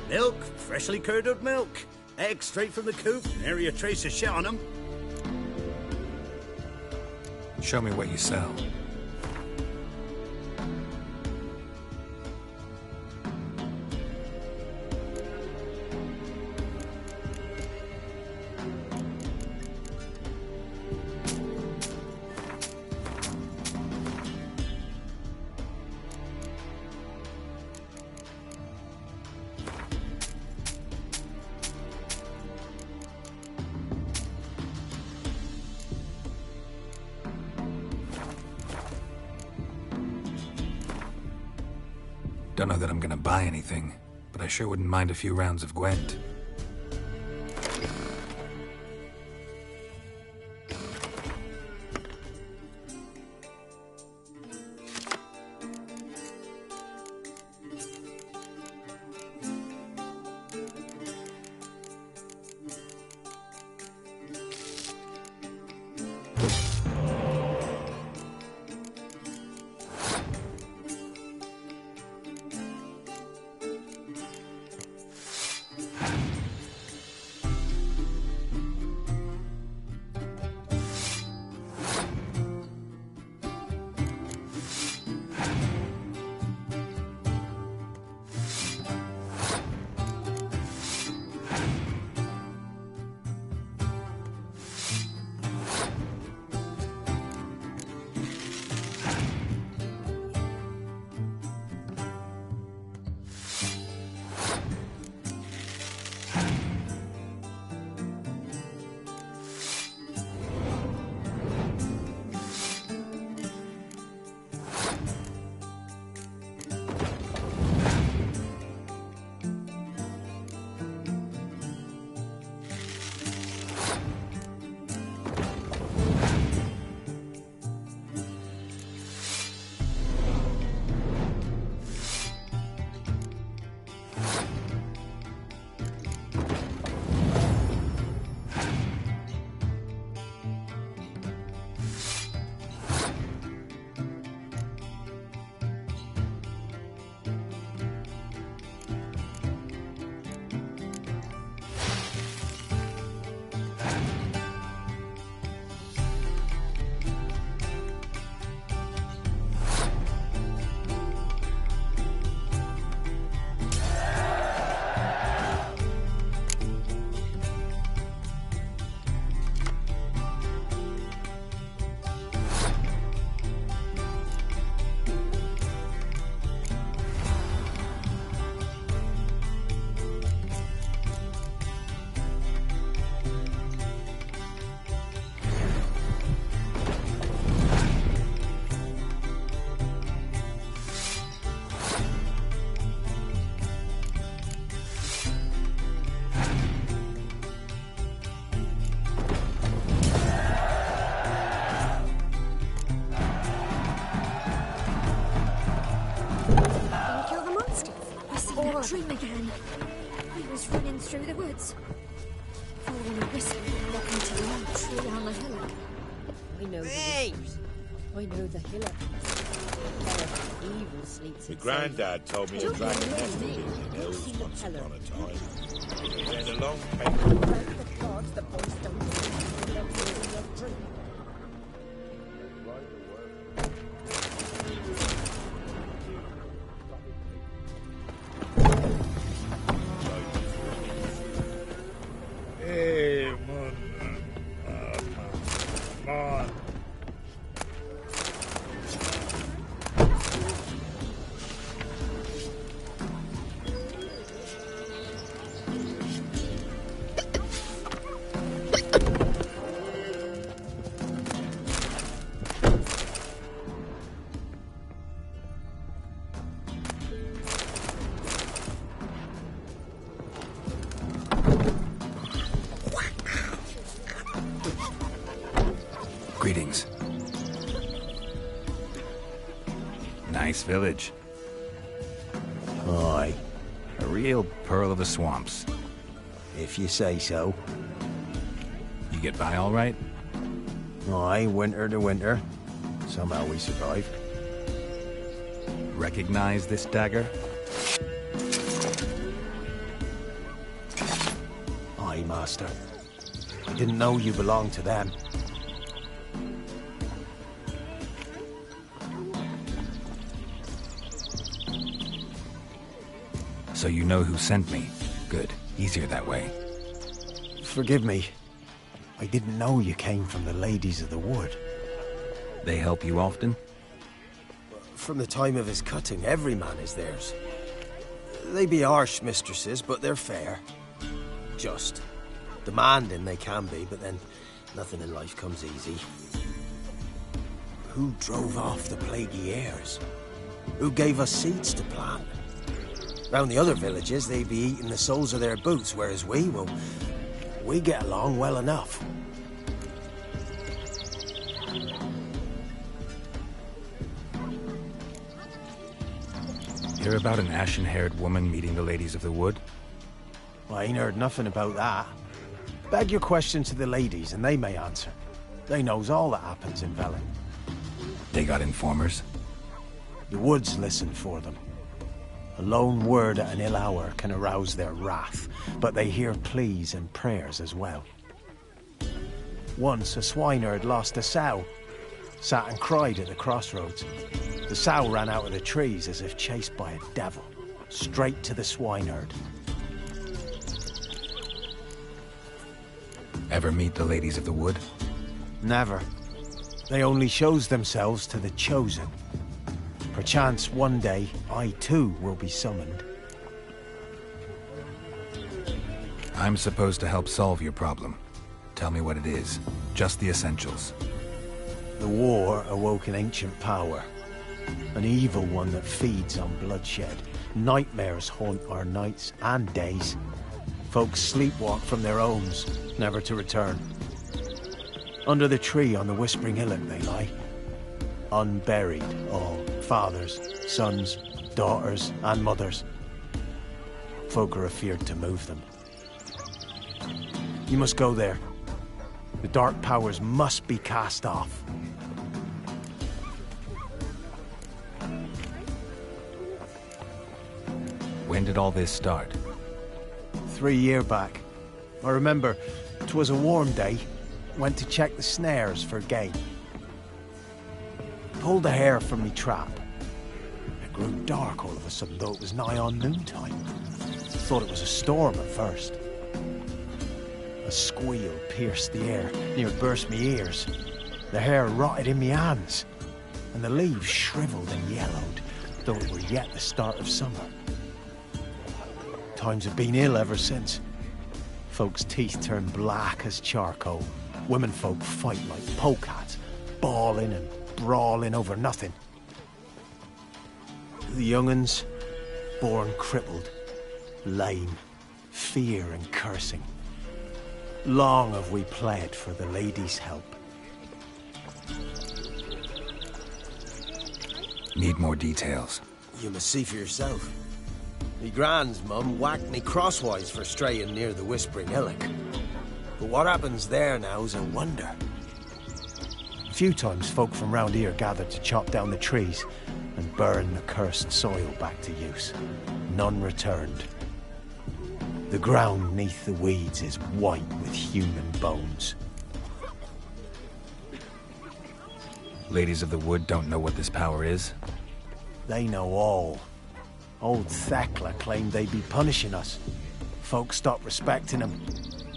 Milk, freshly curdled milk. Eggs straight from the coop, nary a trace of shit on them. Show me what you sell. Don't know that I'm gonna buy anything, but I sure wouldn't mind a few rounds of Gwent. Dream again. I was running through the woods, following a whistle and walking to a long tree on the hillock. I know the whispers. I know the hillock. Evil sleeps. My granddad told me a dragon nested in the hills once upon a time. Then along came the gods, the boys don't dream. Hey, man. Man. Greetings. Nice village. Aye, A real pearl of the swamps. if you say so. You get by all right? Aye, winter to winter. Somehow we survive. Recognize this dagger? way, Master. I didn't know you belonged to them. So you know who sent me. Good. Easier that way. Forgive me. I didn't know you came from the Ladies of the Wood. They help you often? From the time of his cutting, every man is theirs. They be harsh mistresses, but they're fair. Just. Demanding they can be, but then nothing in life comes easy. Who drove off the plaguey heirs? Who gave us seeds to plant? Round the other villages, they be eating the soles of their boots, whereas we get along well enough. Hear about an ashen-haired woman meeting the Ladies of the Wood? Well, I ain't heard nothing about that. Beg your question to the ladies, and they may answer. They knows all that happens in Velen. They got informers? The woods listen for them. A lone word at an ill hour can arouse their wrath, but they hear pleas and prayers as well. Once a swineherd lost a sow, sat and cried at the crossroads. The sow ran out of the trees as if chased by a devil, straight to the swineherd. Ever meet the Ladies of the Wood? Never. They only shows themselves to the chosen. Perchance one day, I too will be summoned. I'm supposed to help solve your problem. Tell me what it is. Just the essentials. The war awoke an ancient power. An evil one that feeds on bloodshed. Nightmares haunt our nights and days. Folks sleepwalk from their homes, never to return. Under the tree on the Whispering Hillock they lie. Unburied, all. Fathers, sons, daughters, and mothers. Folk are afeard to move them. You must go there. The dark powers must be cast off. When did all this start? 3 years back. I remember 'twas a warm day. Went to check the snares for game. Pulled the hair from me trap. It grew dark all of a sudden, though it was nigh on noontime. Thought it was a storm at first. A squeal pierced the air, near burst me ears. The hair rotted in me hands, and the leaves shriveled and yellowed, though it were yet the start of summer. Times have been ill ever since. Folks' teeth turn black as charcoal. Womenfolk fight like polecats, bawling and brawling over nothing. The young'uns, born crippled, lame, fear and cursing. Long have we pled for the ladies' help. Need more details. You must see for yourself. Me grand's mum whacked me crosswise for straying near the Whispering Hillock. But what happens there now's a wonder. A few times folk from round here gathered to chop down the trees and burn the cursed soil back to use. None returned. The ground neath the weeds is white with human bones. Ladies of the Wood don't know what this power is? They know all. Old Thekla claimed they'd be punishing us. Folk stopped respecting them.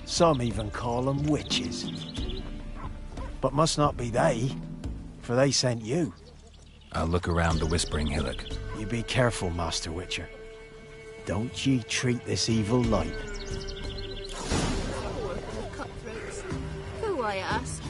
Some even call them witches. But must not be they, for they sent you. I'll look around the Whispering Hillock. You be careful, Master Witcher. Don't ye treat this evil light. Cutthroats. Who, I ask?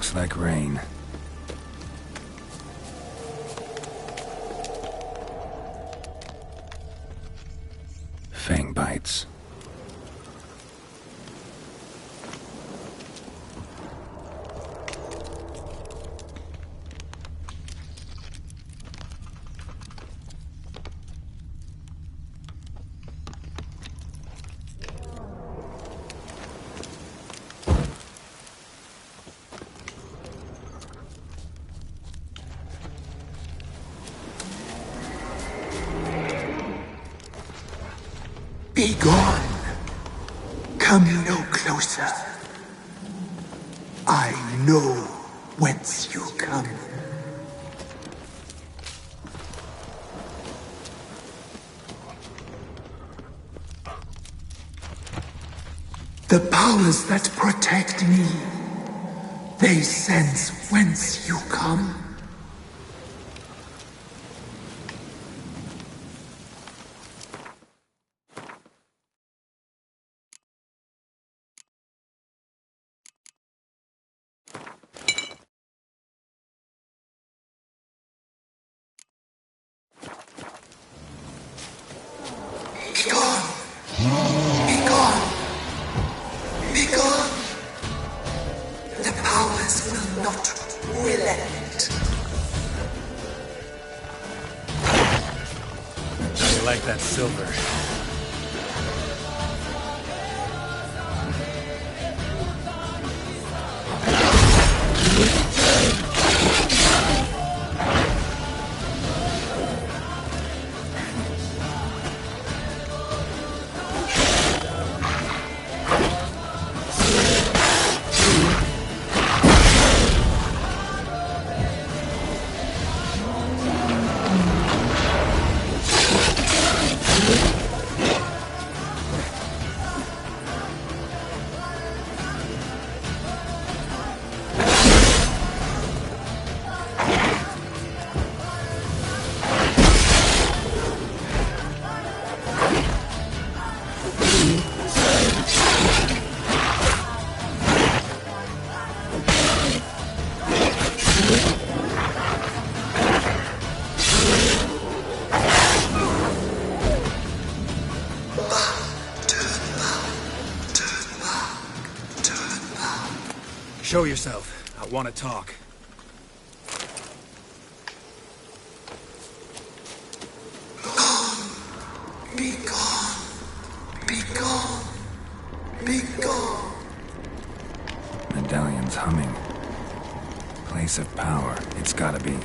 Looks like rain. Fang bites. Be gone. Come no closer. I know whence you come. The powers that protect me, they sense whence you come. Be gone! Be gone! Be gone! The powers will not relent. You like that silver? Show yourself. I want to talk. Be gone. Be gone. Be gone. Medallion's humming. Place of power. It's gotta be.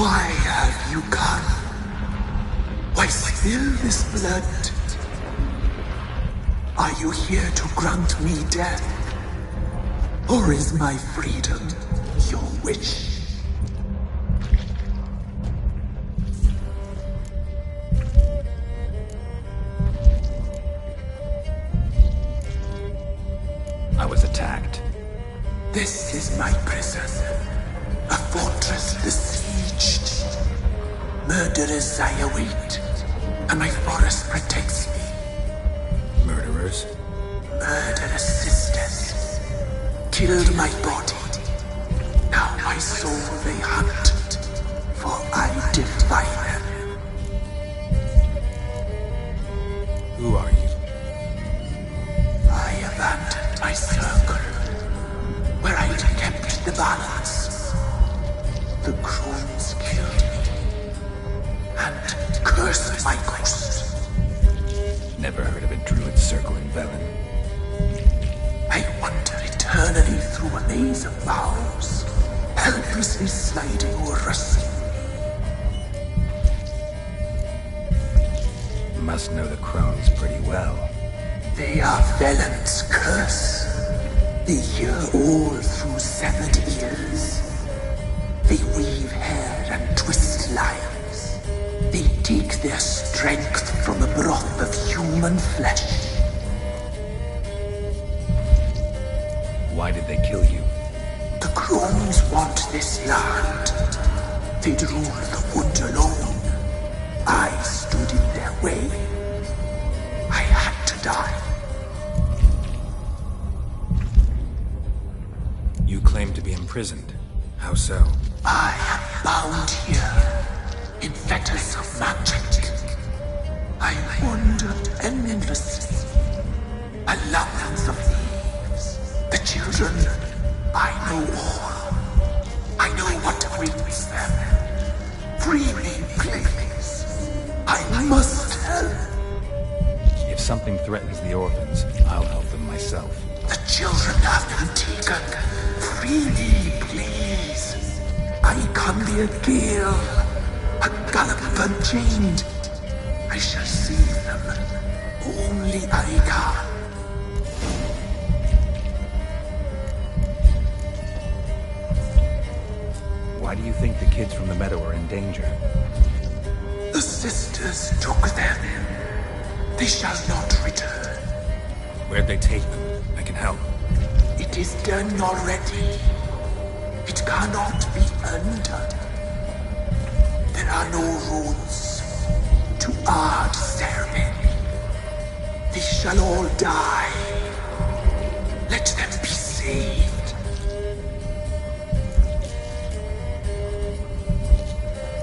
Why have you come? Why spill this blood? Are you here to grant me death? Or is my freedom your wish? I was attacked. This is my prison. A fortress besieged. Murderers I await, and my forest protects me. Murderers? Murderous sisters killed my body. Now my soul they hunt, for I defy them. Who are you? I abandoned my circle, where I'd kept the balance. The crones killed me, and cursed my ghost. Never heard of a druid circle in Velen. I wander eternally through a maze of boughs, helplessly sliding or rustling. You must know the crones pretty well. They are Velen's curse. They hear all through severed ears. They weave hair and twist lives. They take their strength from the broth of human flesh. Why did they kill you? The crones want this land. They'd rule the wood alone. I stood in their way. I had to die. You claim to be imprisoned. How so? I am bound here, in fetters of magic. I wandered endlessly, a labyrinth of thieves. The children, I know all. I know what awaits them. Free me, please. I must help. If something threatens the orphans, I'll help them myself. The children have been taken. Free me, please. I can be a gale, a gallop unchained. I shall save them. Only I can. Why do you think the kids from the meadow are in danger? The sisters took them. They shall not return. Where'd they take them? I can help. It is done already. It cannot be undone. There are no roads to art ceremony. They shall all die. Let them be saved.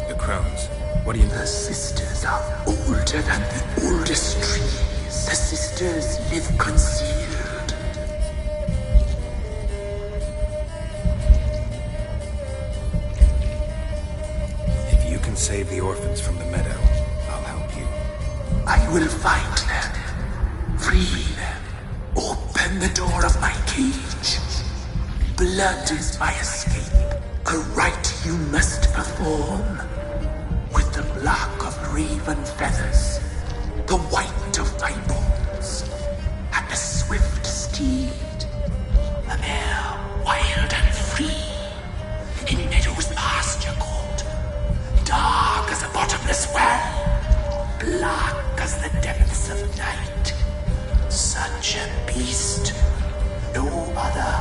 The crones. What do you know? The sisters are older than the oldest trees. The sisters live concealed. If you can save the orphans from the meadow, I'll help you. I will find them, free them, open the door of my cage. Blood is my escape, a rite you must perform. With the black of raven feathers, the white of my bones, and a swift steed, a mare wild and free, in meadows pasture court, dark as a bottomless well, black as the depths of night. Such a beast, no other.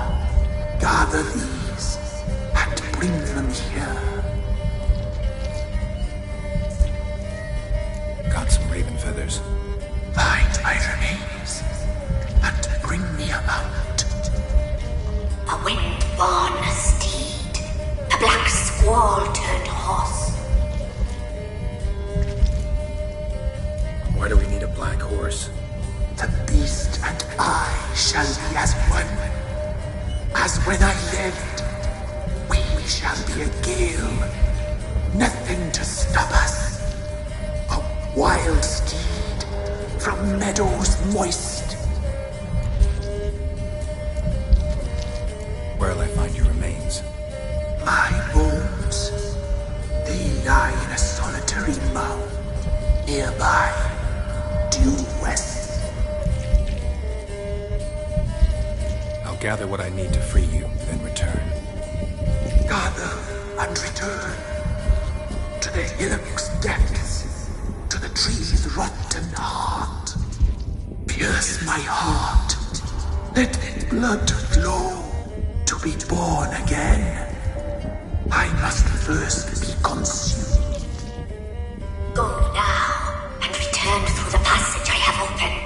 Gather these and bring them here. Got some raven feathers. Find my remains and bring me a mount. A wind-born steed, a black squall turned horse. Why do we need a black horse? The beast and I shall be as one. As when I lived, we shall be a gale. Nothing to stop us. A wild steed from meadows moist. Where'll I find your remains? My bones, they gather what I need to free you, then return. Gather and return to the hillock's depths, to the tree's rotten heart. Pierce my heart, let blood flow to be born again. I must first be consumed. Go now, and return through the passage I have opened.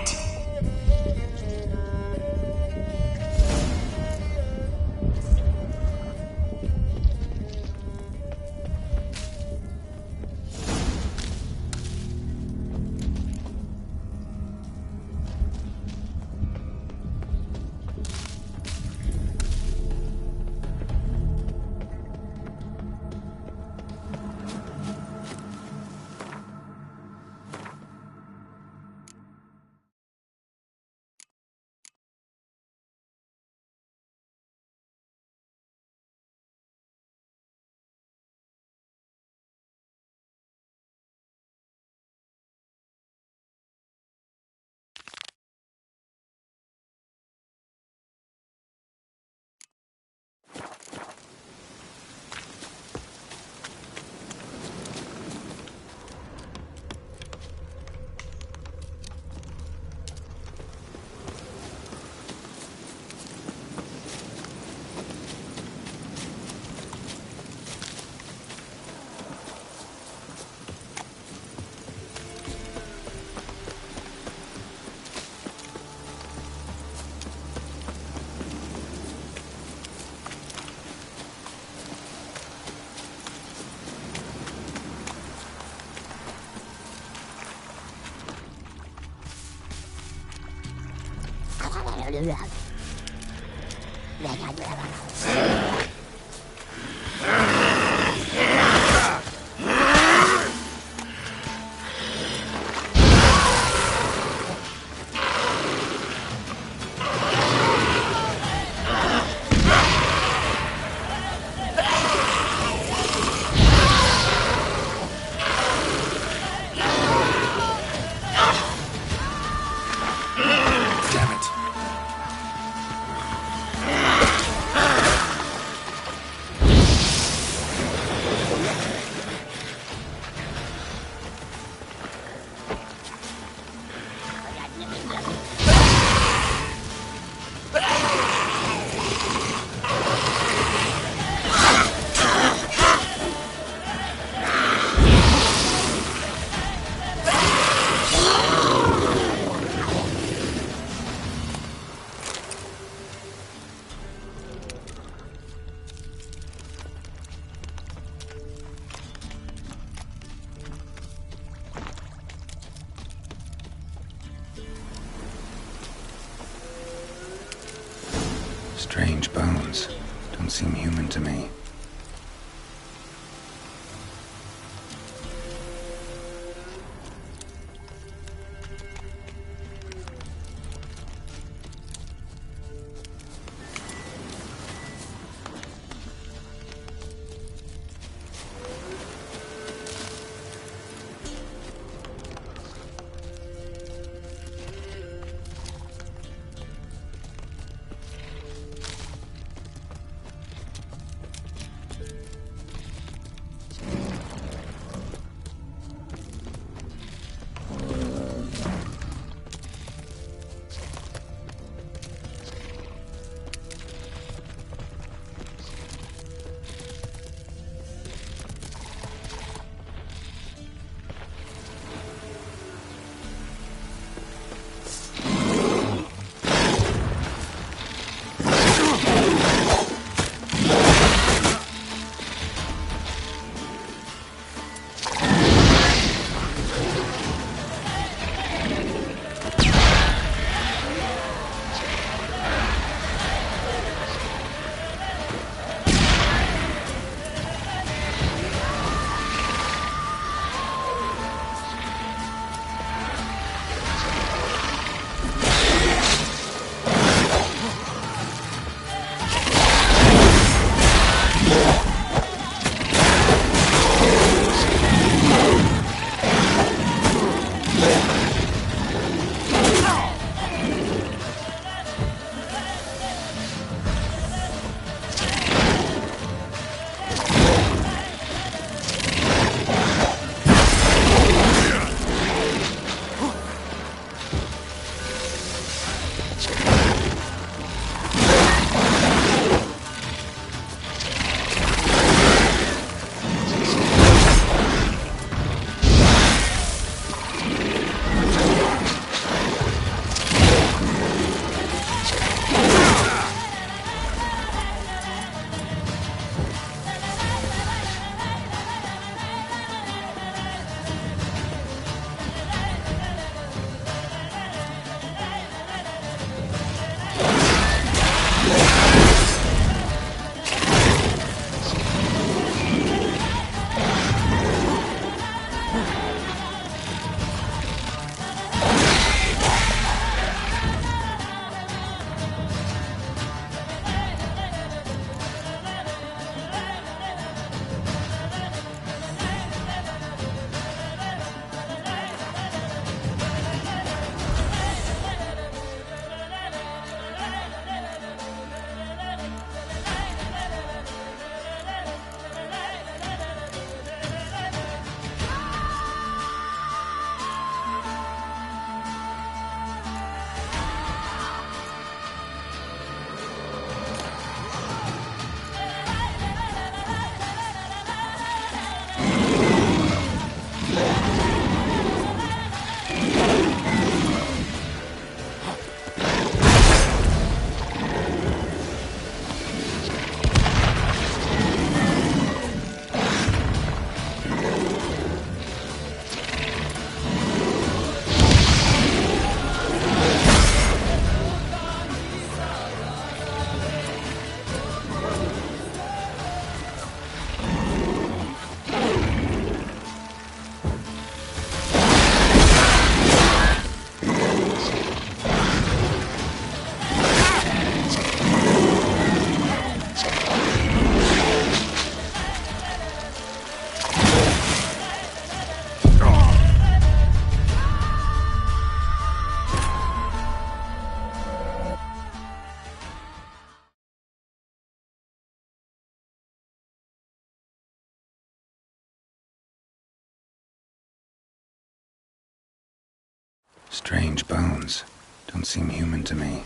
Strange bones. Don't seem human to me. Strange bones. Don't seem human to me.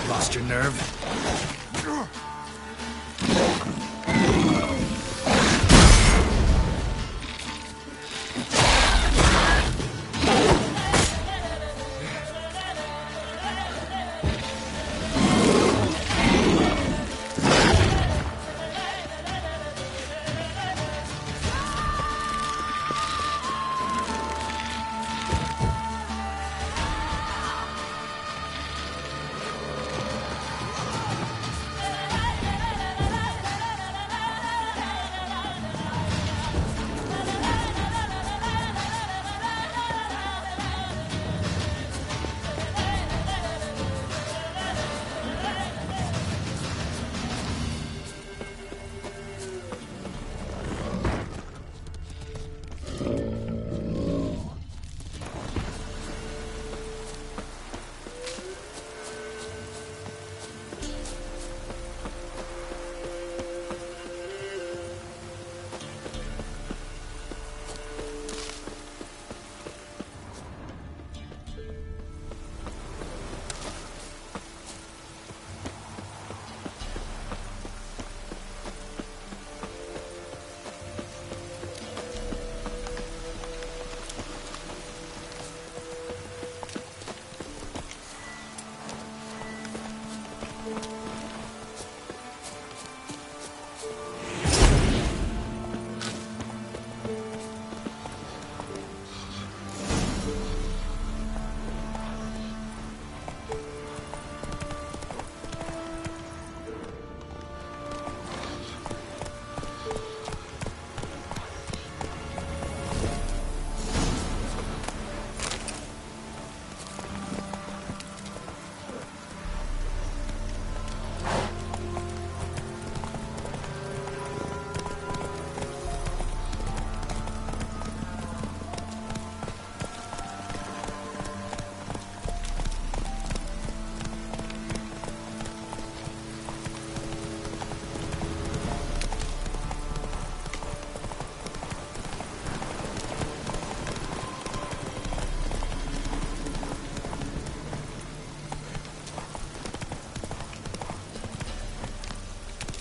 Lost your nerve?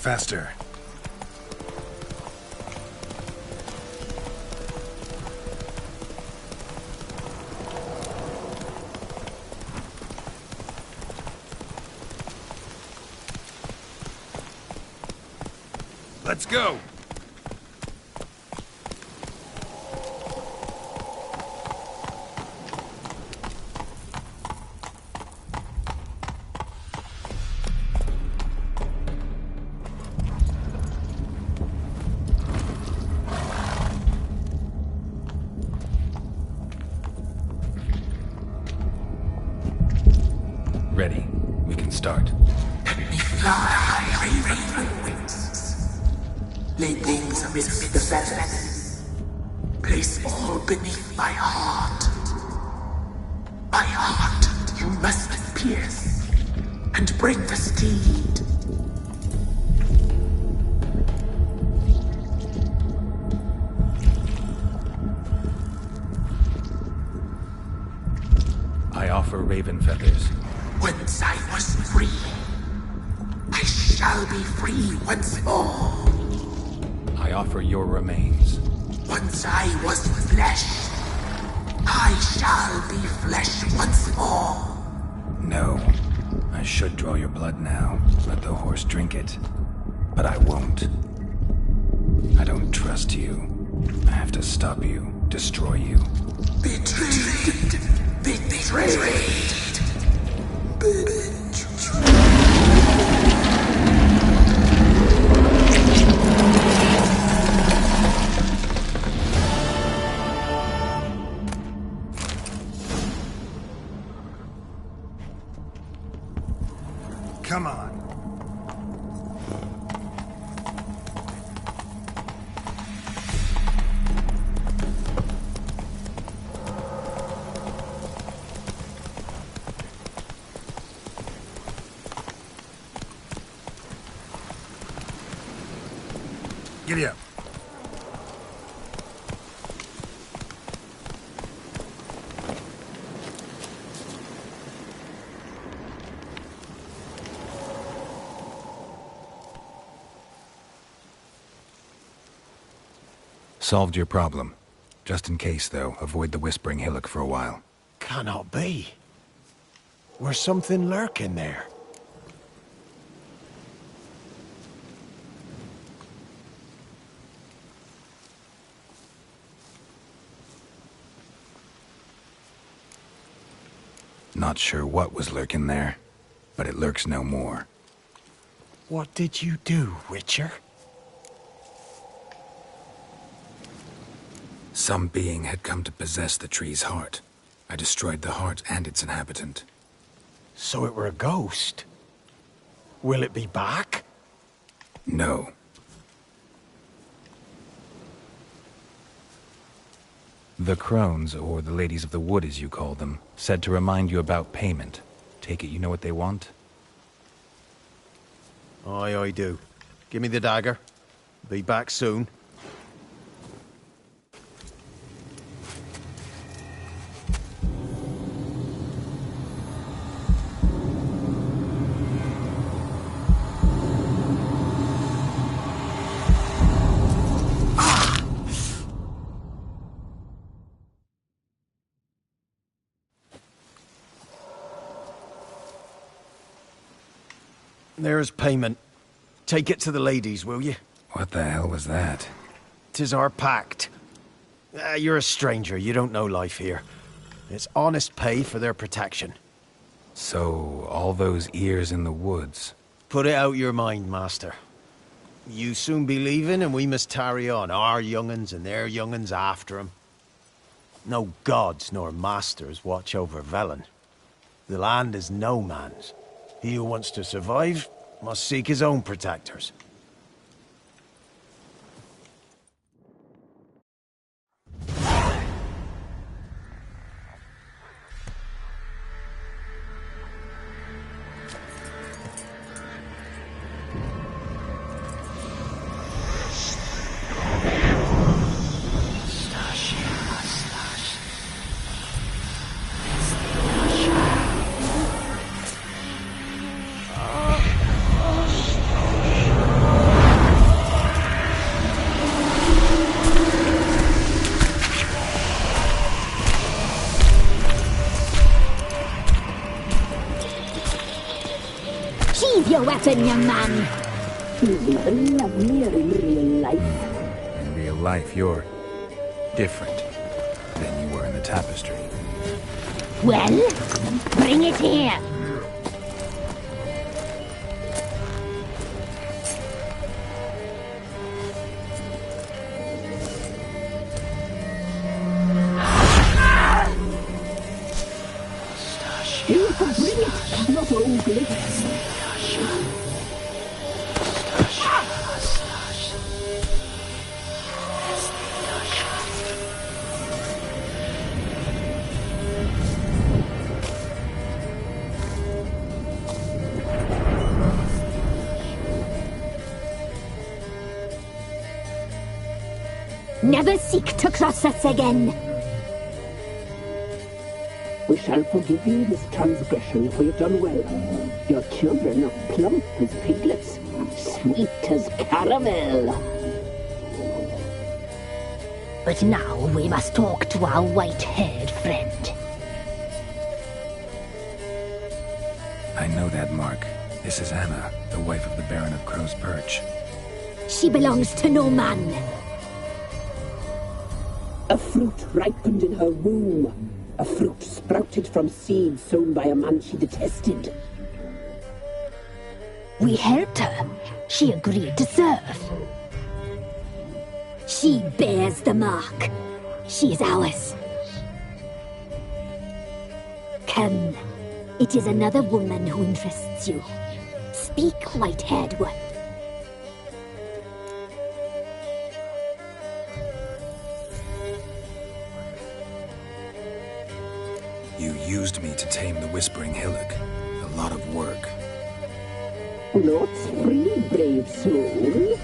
Faster. Let's go! Ready. We can start. Let me fly, raven wings. Lay wings amidst the feathers. Place all beneath my heart. My heart you must pierce, and bring the steed. I offer raven feathers. Once I was free, I shall be free once more. I offer your remains. Once I was flesh, I shall be flesh once more. No. I should draw your blood now. Let the horse drink it. But I won't. I don't trust you. I have to stop you, destroy you. Betrayed! Betrayed! Come on. Giddy up. Solved your problem. Just in case, though, avoid the Whispering Hillock for a while. Cannot be. Where's something lurking there? Not sure what was lurking there, but it lurks no more. What did you do, Witcher? Some being had come to possess the tree's heart. I destroyed the heart and its inhabitant. So it were a ghost. Will it be back? No. The crones, or the ladies of the wood as you call them, said to remind you about payment. Take it you know what they want? Aye, I do. Give me the dagger. Be back soon. There's payment. Take it to the ladies, will you? What the hell was that? 'Tis our pact. You're a stranger, you don't know life here. It's honest pay for their protection. So, all those ears in the woods. Put it out your mind, master. You soon be leaving and we must tarry on, our young'uns and their young'uns after 'em. No gods nor masters watch over Velen. The land is no man's. He who wants to survive must seek his own protectors. Sheathe your weapon, young man. She's even lovelier in real life. In real life, you're different than you were in the tapestry. Well, bring it here. You can bring it, not ugly. Never seek to cross us again. We shall forgive you this transgression, for you've done well. Your children are plump as piglets, sweet as caramel. But now we must talk to our white-haired friend. I know that mark. This is Anna, the wife of the Baron of Crow's Perch. She belongs to no man. A fruit ripened in her womb. A fruit sprouted from seeds sown by a man she detested. We helped her. She agreed to serve. She bears the mark. She is ours. Come. It is another woman who interests you. Speak, white-haired one. You used me to tame the Whispering Hillock. A lot of work. Not free, brave soul.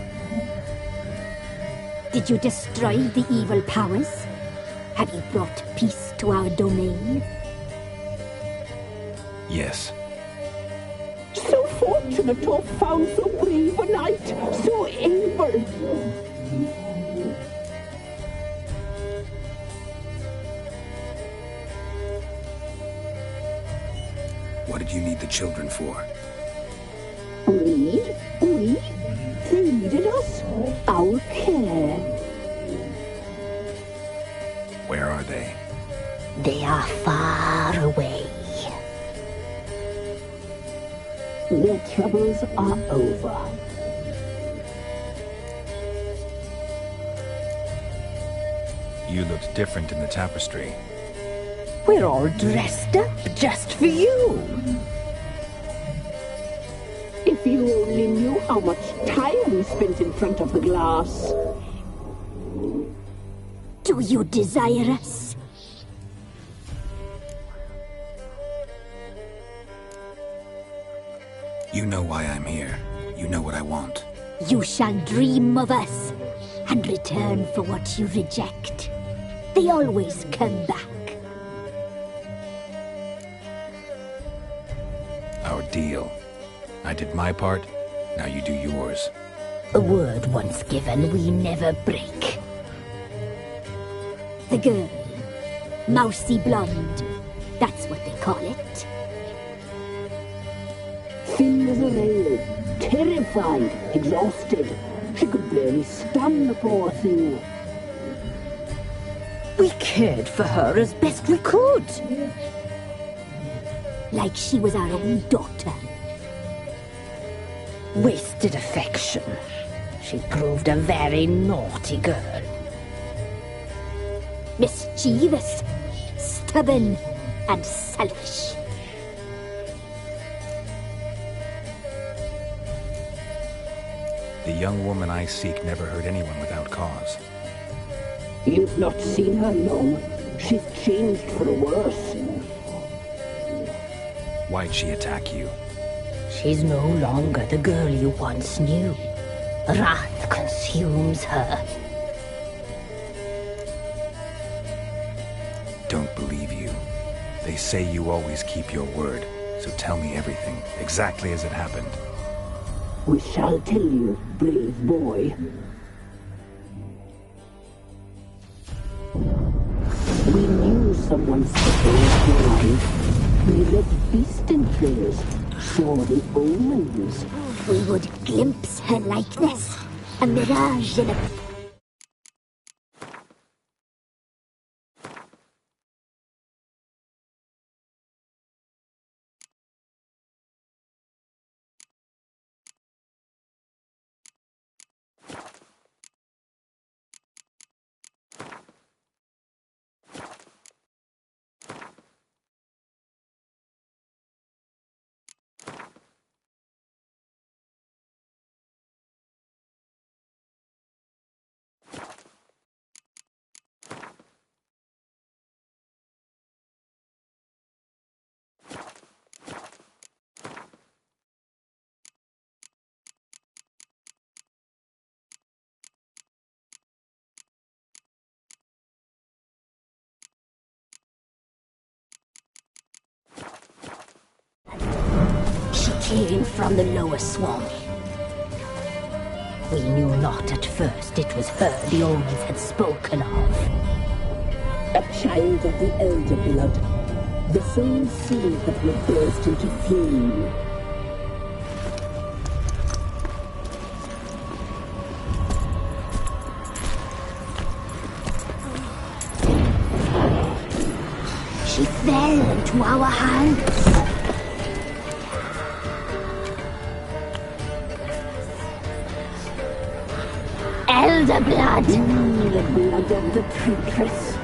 Did you destroy the evil powers? Have you brought peace to our domain? Yes. So fortunate to have found so brave a knight, so able. What did you need the children for? We? They needed us. Our care. Where are they? They are far away. Their troubles are over. You looked different in the tapestry. We're all dressed up just for you. If you only knew how much time we spent in front of the glass. Do you desire us? You know why I'm here. You know what I want. You shall dream of us and return for what you reject. They always come back. Our deal. I did my part, now you do yours. A word once given, we never break. The girl. Mousy blonde. That's what they call it. Thin as a rail, terrified, exhausted. She could barely stand, the poor thing. We cared for her as best we could. Like she was our own daughter. Wasted affection. She proved a very naughty girl. Mischievous, stubborn, and selfish. The young woman I seek never hurt anyone without cause. You've not seen her long. She's changed for the worse. Why'd she attack you? She's no longer the girl you once knew. Wrath consumes her. Don't believe you. They say you always keep your word, so tell me everything, exactly as it happened. We shall tell you, brave boy. We knew someone special was alive. We read beast enclosures, saw the omens. We would glimpse her likeness, a mirage in a... Came from the lower swamp. We knew not at first it was her the omens had spoken of. A child of the elder blood, the same seed that will burst into flame. She fell into our hands. Elder blood! The blood of the Prepress.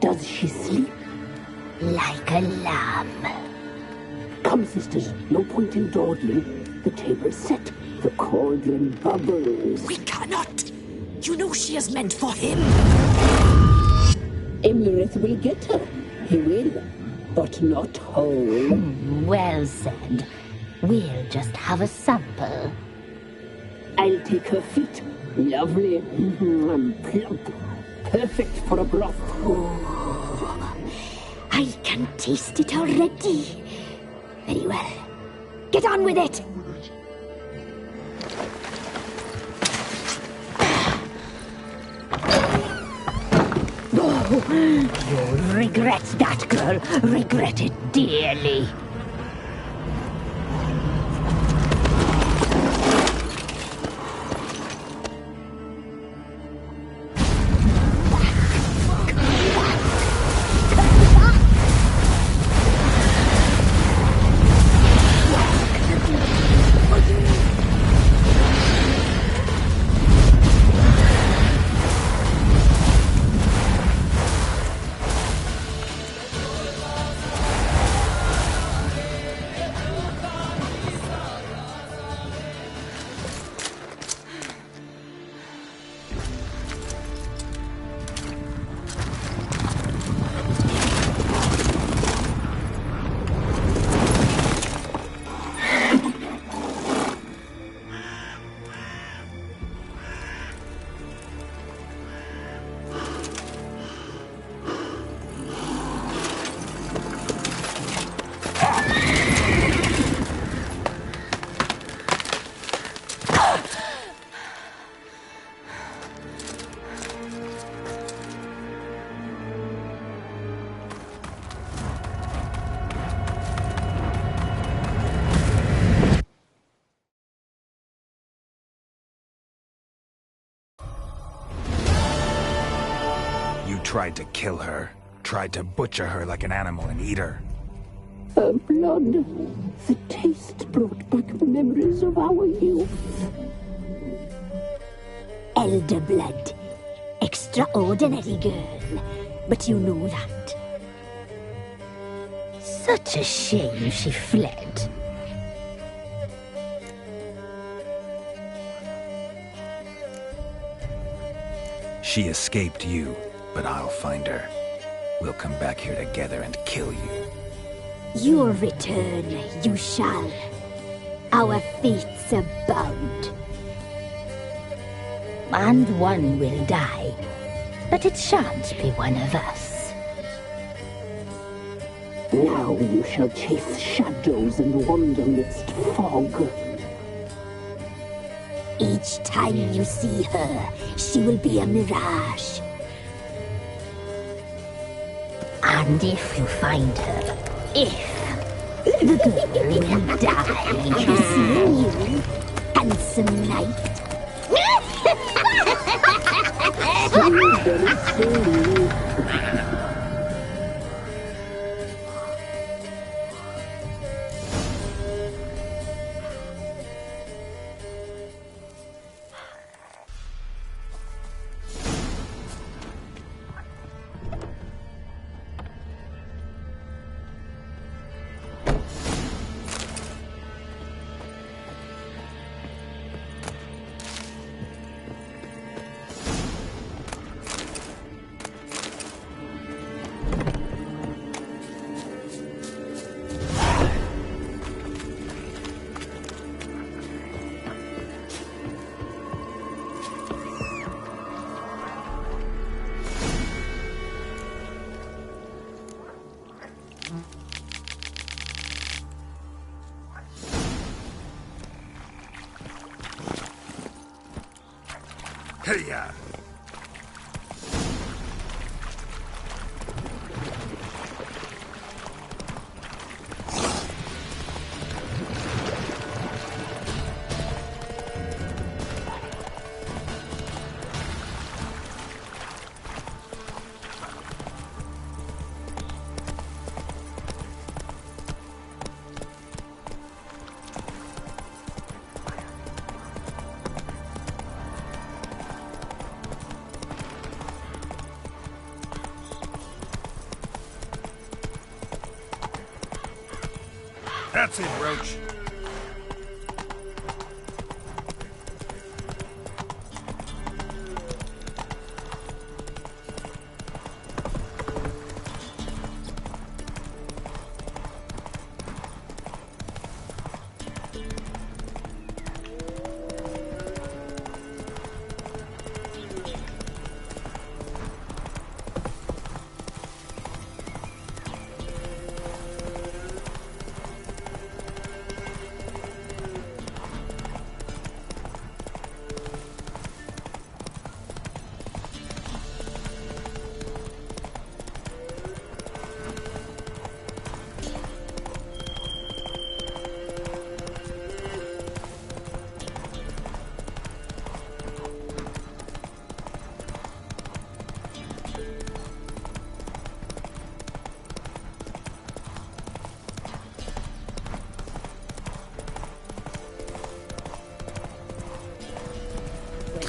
Does she sleep? Like a lamb. Come, sisters, no point in dawdling. The table's set. The cauldron bubbles. We cannot! You know she is meant for him! Emurith will get her. He will, but not whole. Well said. We'll just have a sample. I'll take her feet. Lovely. And plump. Perfect for a broth. Oh, I can taste it already. Very well. Get on with it! You'll regret that, girl. Regret it dearly. Tried to kill her. Tried to butcher her like an animal and eat her. Her blood. The taste brought back memories of our youth. Elder blood. Extraordinary girl. But you know that. Such a shame she fled. She escaped you. But I'll find her. We'll come back here together and kill you. Your return, you shall. Our fates are bound. And one will die. But it shan't be one of us. Now you shall chase shadows and wander midst fog. Each time you see her, she will be a mirage. And if you find her, the girl will die. Seeing you, handsome knight. Hey-ya! That's it, Roach.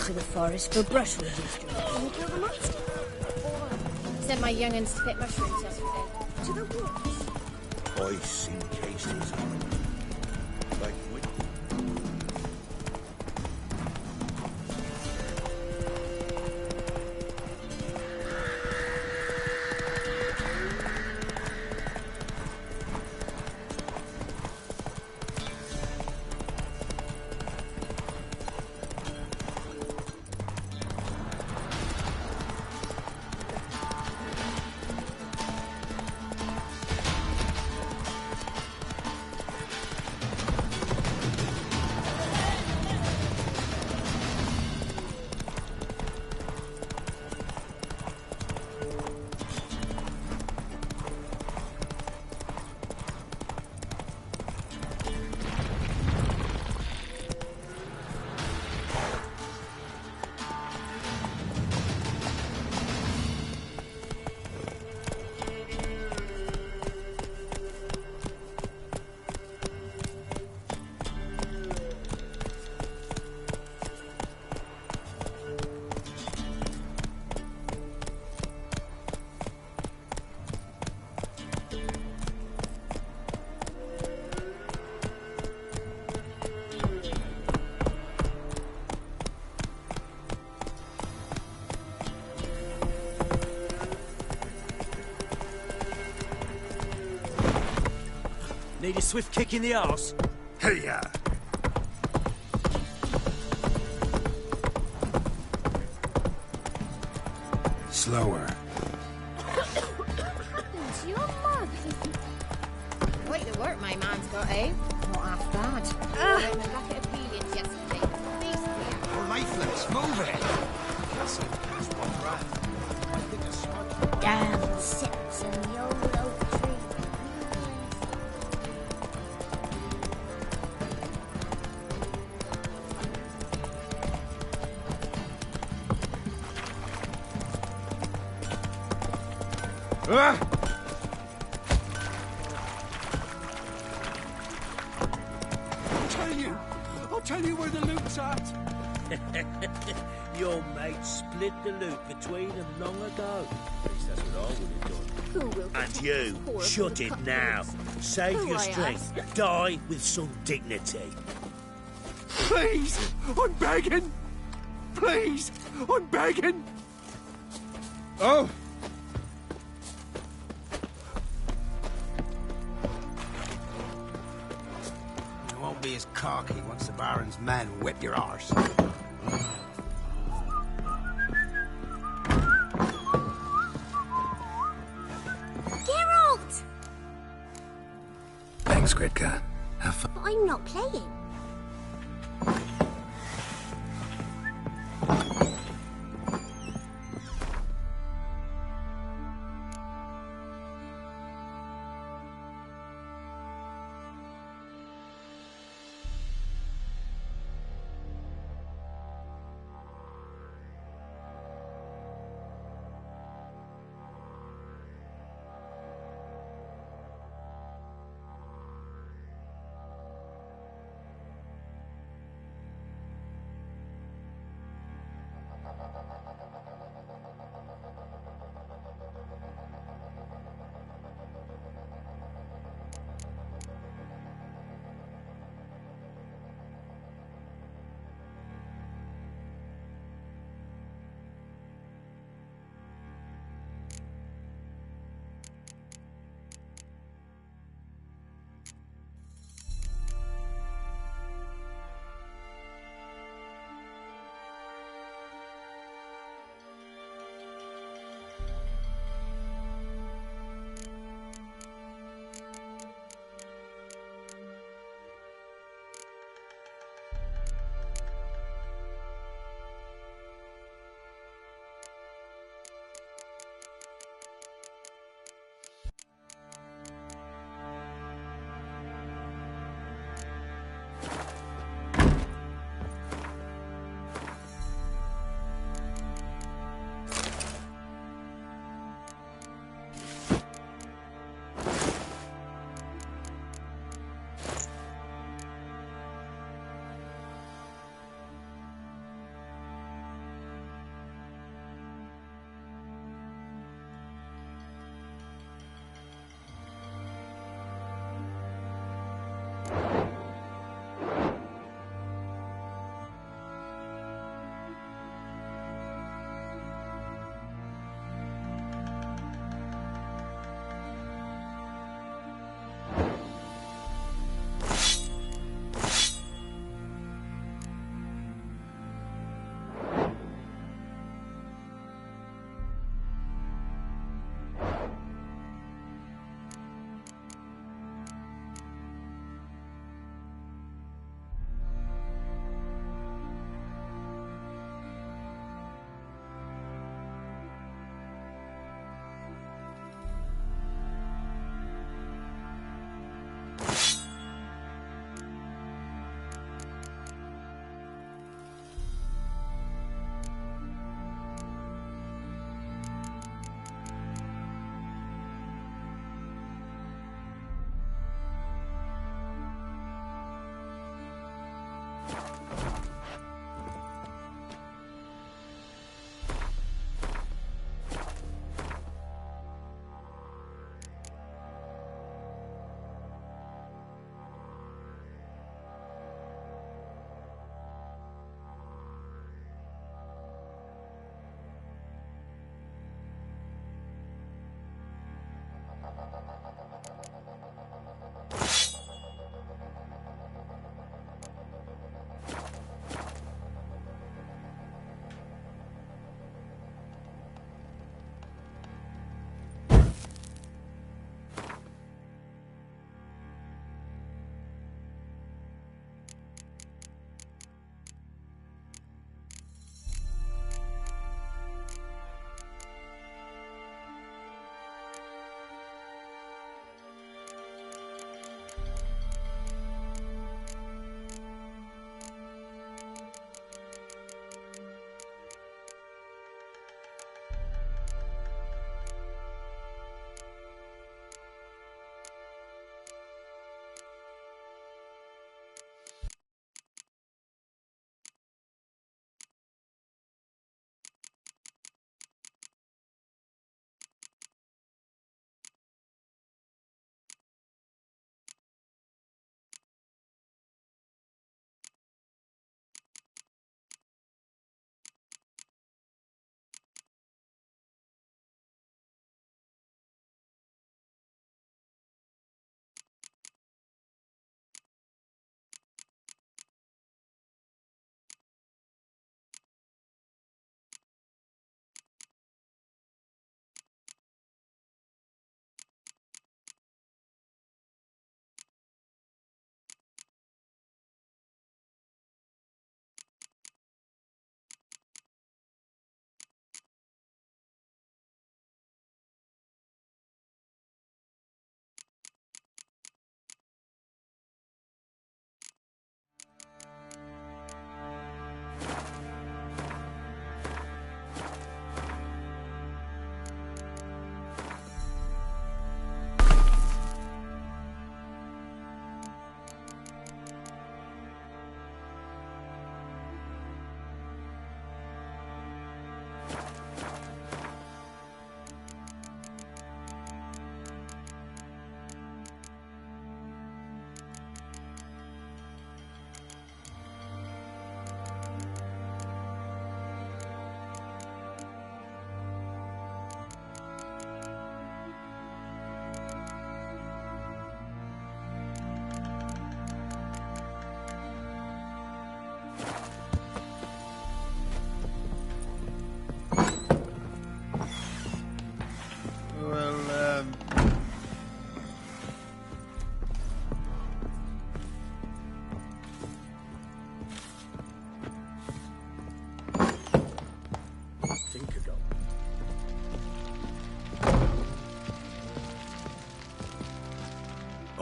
To the forest for brushwood yesterday. Can you kill the monster? Sent my young'uns to pick mushrooms yesterday. To the woods. I seen cases on them. Like what? Need a swift kick in the arse? Hey-ya! Slower. It's your mug. Quite the work my man's got, eh? Not half bad. Got him a bucket of peelings yesterday. Basically, lifeless. Move it. That's it. That's one rat. I think a smudge. Down sits in the old oak tree. I'll tell you where the loot's at. Your mate split the loot between them long ago. At least that's what I would have done. Who will And protect you, the poor shut from it the now. cutthroats? Save Who, your I strength. ask? Die with some dignity. Please, I'm begging. Please, I'm begging. Oh. You won't be as cocky once the Baron's men whip your arse. Geralt! Thanks, Gritka. Have fun. But I'm not playing.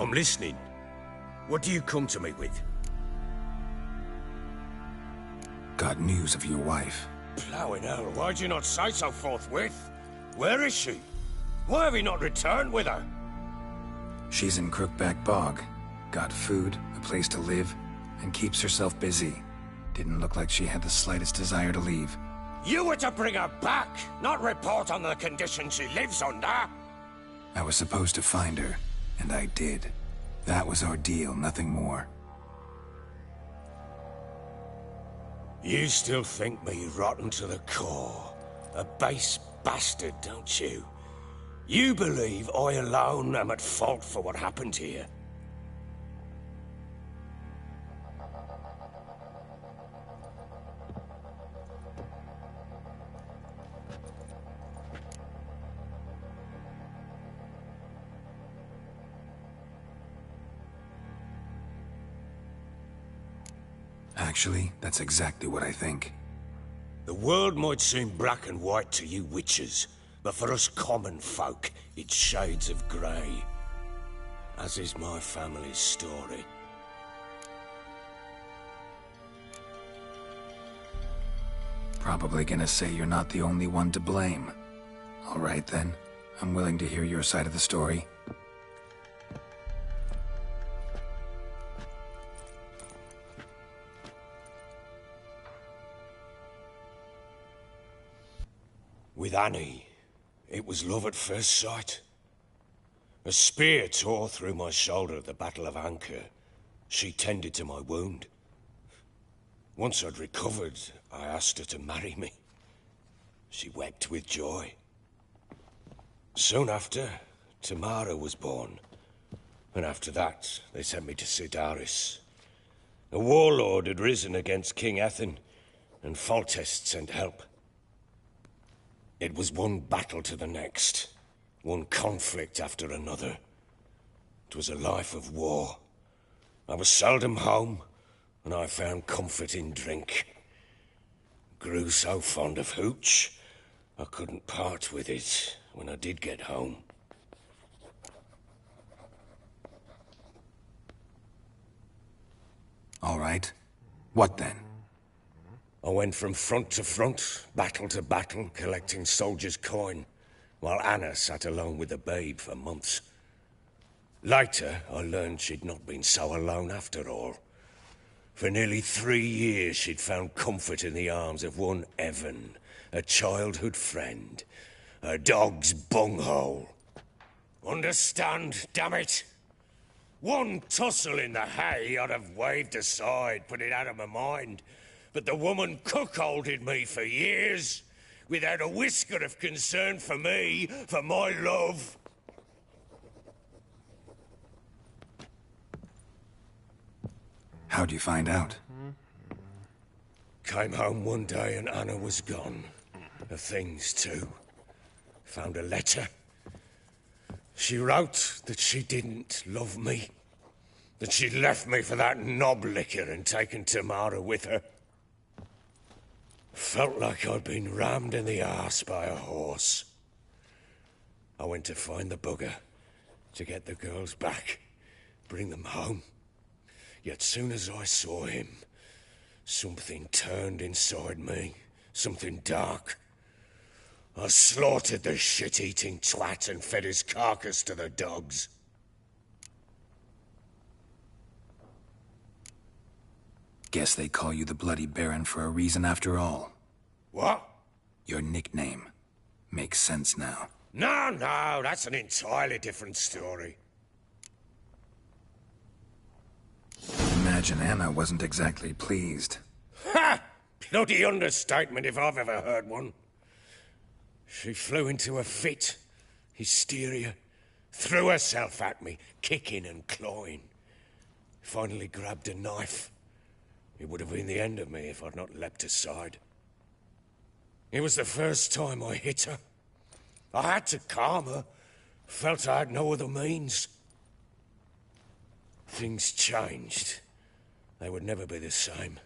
I'm listening. What do you come to me with? Got news of your wife. Plowing hell, why'd you not say so forthwith? Where is she? Why have you not returned with her? She's in Crookback Bog. Got food, a place to live, and keeps herself busy. Didn't look like she had the slightest desire to leave. You were to bring her back, not report on the conditions she lives under. I was supposed to find her, and I did. That was our deal, nothing more. You still think me rotten to the core. A base bastard, don't you? You believe I alone am at fault for what happened here. Actually, that's exactly what I think. The world might seem black and white to you witches, but for us common folk, it's shades of grey. As is my family's story. Probably gonna say you're not the only one to blame. All right then, I'm willing to hear your side of the story. With Annie, it was love at first sight. A spear tore through my shoulder at the Battle of Anchor. She tended to my wound. Once I'd recovered, I asked her to marry me. She wept with joy. Soon after, Tamara was born. And after that, they sent me to Sidaris. A warlord had risen against King Ethan, and Foltest sent help. It was one battle to the next, one conflict after another. It was a life of war. I was seldom home, and I found comfort in drink. Grew so fond of hooch, I couldn't part with it when I did get home. All right. What then? I went from front to front, battle to battle, collecting soldiers' coin, while Anna sat alone with the babe for months. Later, I learned she'd not been so alone after all. For nearly 3 years, she'd found comfort in the arms of one Evan, a childhood friend, a dog's bunghole. Understand, damn it? One tussle in the hay I'd have waved aside, put it out of my mind. But the woman cuckolded me for years, without a whisker of concern for me, for my love. How'd you find out? Came home one day and Anna was gone. Her things too. Found a letter. She wrote that she didn't love me. That she'd left me for that knob licker and taken Tamara with her. Felt like I'd been rammed in the arse by a horse. I went to find the bugger, to get the girls back, bring them home. Yet soon as I saw him, something turned inside me, something dark. I slaughtered the shit-eating twat and fed his carcass to the dogs. Guess they call you the Bloody Baron for a reason after all. What? Your nickname. Makes sense now. No, that's an entirely different story. Imagine Anna wasn't exactly pleased. Ha! Bloody understatement if I've ever heard one. She flew into a fit, hysteria, threw herself at me, kicking and clawing. Finally grabbed a knife. It would have been the end of me if I'd not leapt aside. It was the first time I hit her. I had to calm her. Felt I had no other means. Things changed. They would never be the same.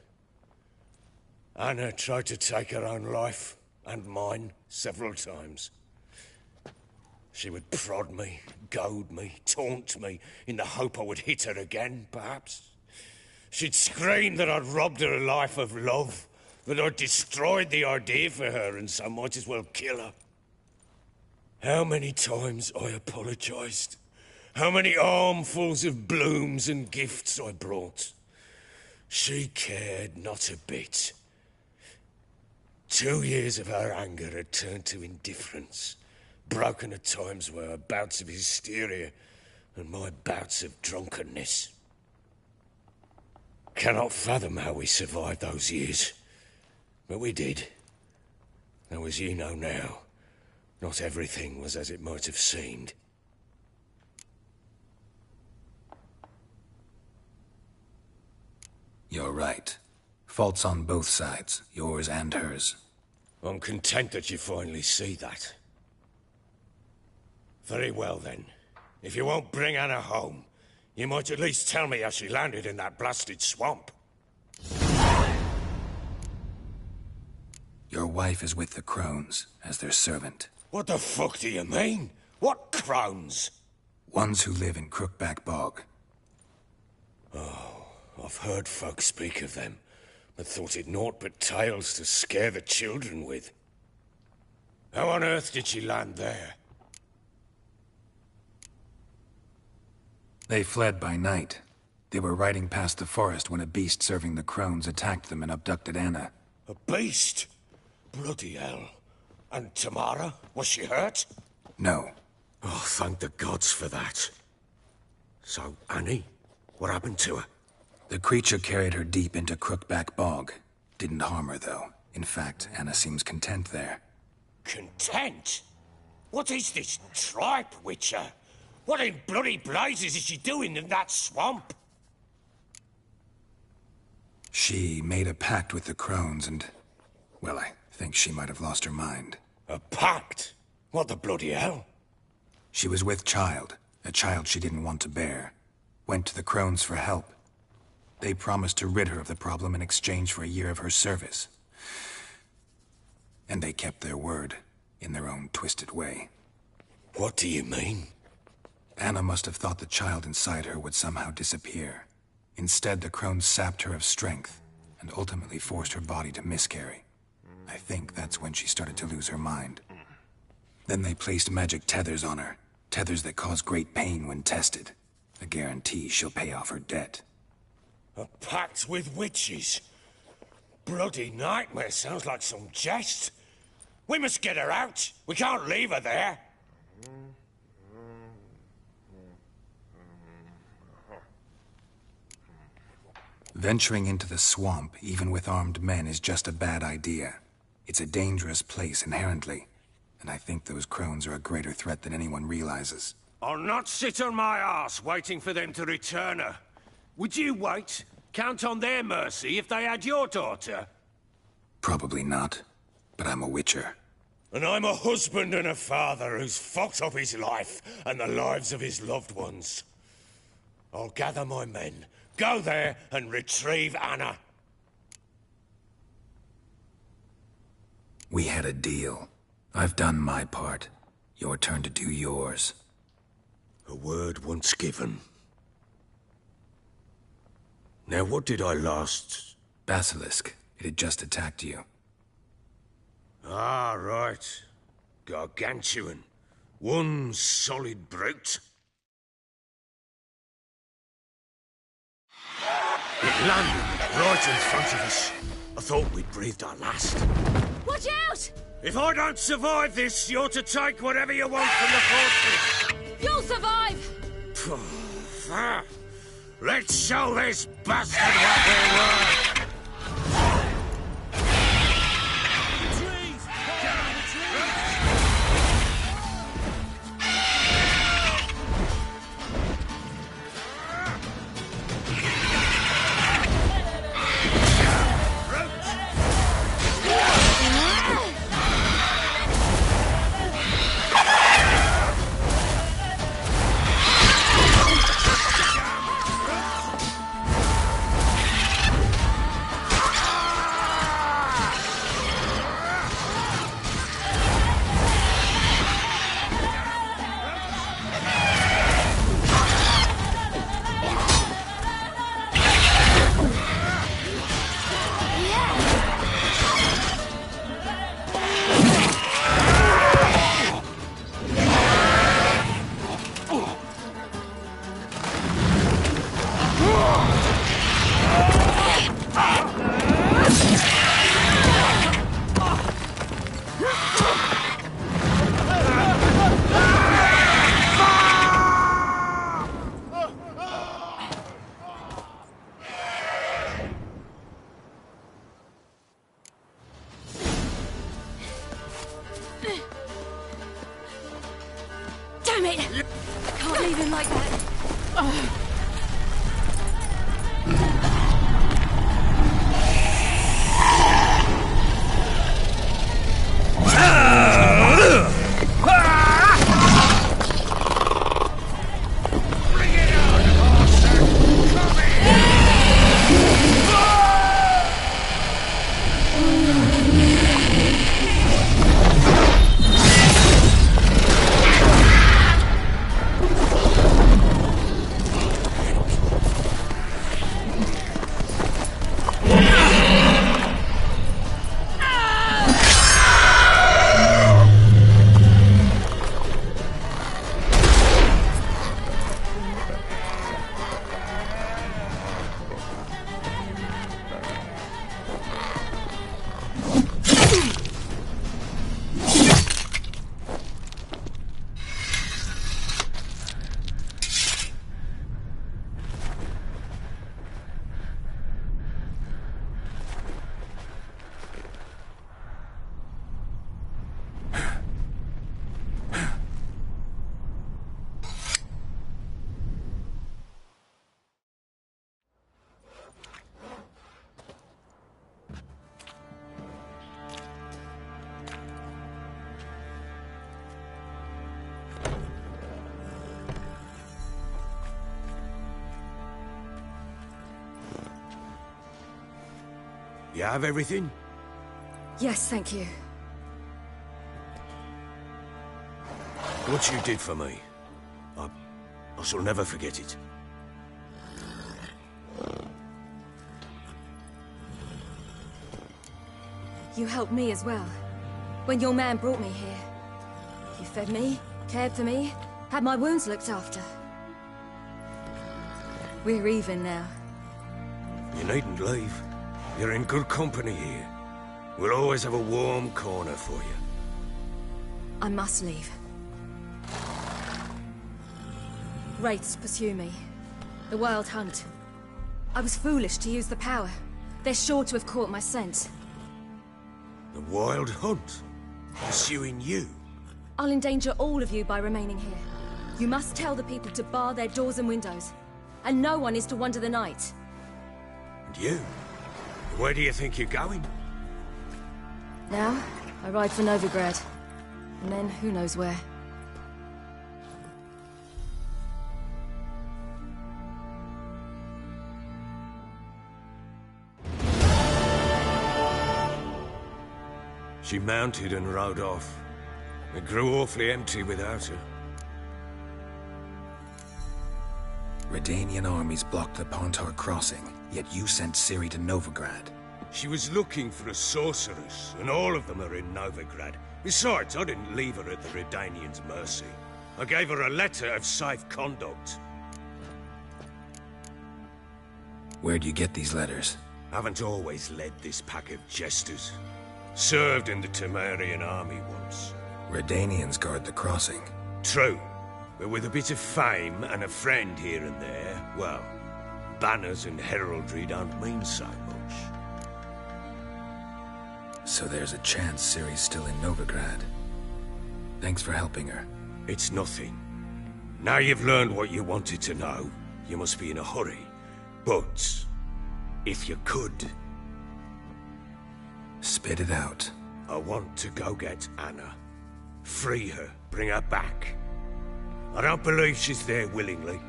Anna tried to take her own life, and mine, several times. She would prod me, goad me, taunt me, in the hope I would hit her again, perhaps. She'd scream that I'd robbed her a life of love, that I'd destroyed the idea for her and so might as well kill her. How many times I apologised. How many armfuls of blooms and gifts I brought. She cared not a bit. 2 years of her anger had turned to indifference, broken at times by her bouts of hysteria and my bouts of drunkenness. Cannot fathom how we survived those years, but we did. Though as you know now, not everything was as it might have seemed. You're right. Faults on both sides, yours and hers. I'm content that you finally see that. Very well then. If you won't bring Anna home, you might at least tell me how she landed in that blasted swamp. Your wife is with the crones, as their servant. What the fuck do you mean? What crones? Ones who live in Crookback Bog. Oh, I've heard folk speak of them, but thought it naught but tales to scare the children with. How on earth did she land there? They fled by night. They were riding past the forest when a beast serving the crones attacked them and abducted Anna. A beast? Bloody hell. And Tamara? Was she hurt? No. Oh, thank the gods for that. So, Annie? What happened to her? The creature carried her deep into Crookback Bog. Didn't harm her, though. In fact, Anna seems content there. Content? What is this tripe, Witcher? What in bloody blazes is she doing in that swamp? She made a pact with the crones and... well, I think she might have lost her mind. A pact? What the bloody hell? She was with child, a child she didn't want to bear. Went to the crones for help. They promised to rid her of the problem in exchange for a year of her service. And they kept their word, in their own twisted way. What do you mean? Anna must have thought the child inside her would somehow disappear. Instead, the crones sapped her of strength, and ultimately forced her body to miscarry. I think that's when she started to lose her mind. Then they placed magic tethers on her, tethers that cause great pain when tested. A guarantee she'll pay off her debt. A pact with witches? Bloody nightmare, sounds like some jest. We must get her out. We can't leave her there. Venturing into the swamp, even with armed men, is just a bad idea. It's a dangerous place inherently, and I think those crones are a greater threat than anyone realizes. I'll not sit on my arse waiting for them to return her. Would you wait? Count on their mercy if they had your daughter? Probably not, but I'm a witcher. And I'm a husband and a father who's fucked up his life and the lives of his loved ones. I'll gather my men, go there and retrieve Anna. We had a deal. I've done my part. Your turn to do yours. A word once given. Now what did I last... Basilisk. It had just attacked you. Ah, right. Gargantuan. One solid brute. It landed right in front of us. I thought we'd breathed our last. Watch out! If I don't survive this, you're to take whatever you want from the fortress. You'll survive! Let's show this bastard what we're worth. Damn it! I can't leave him like that. You have everything? Yes, thank you. What you did for me, I shall never forget it. You helped me as well. When your man brought me here. You fed me, cared for me, had my wounds looked after. We're even now. You needn't leave. You're in good company here. We'll always have a warm corner for you. I must leave. Wraiths pursue me. The Wild Hunt. I was foolish to use the power. They're sure to have caught my scent. The Wild Hunt? Pursuing you? I'll endanger all of you by remaining here. You must tell the people to bar their doors and windows. And no one is to wander the night. And you? Where do you think you're going? Now, I ride for Novigrad. And then, who knows where. She mounted and rode off. It grew awfully empty without her. Redanian armies blocked the Pontar crossing, yet you sent Ciri to Novigrad. She was looking for a sorceress, and all of them are in Novigrad. Besides, I didn't leave her at the Redanians' mercy. I gave her a letter of safe conduct. Where'd you get these letters? Haven't always led this pack of jesters. Served in the Temerian army once. Redanians guard the crossing. True. But with a bit of fame and a friend here and there, well, banners and heraldry don't mean so much. So there's a chance Ciri's still in Novigrad. Thanks for helping her. It's nothing. Now you've learned what you wanted to know, you must be in a hurry. But, if you could... Spit it out. I want to go get Anna. Free her, bring her back. I don't believe she's there willingly.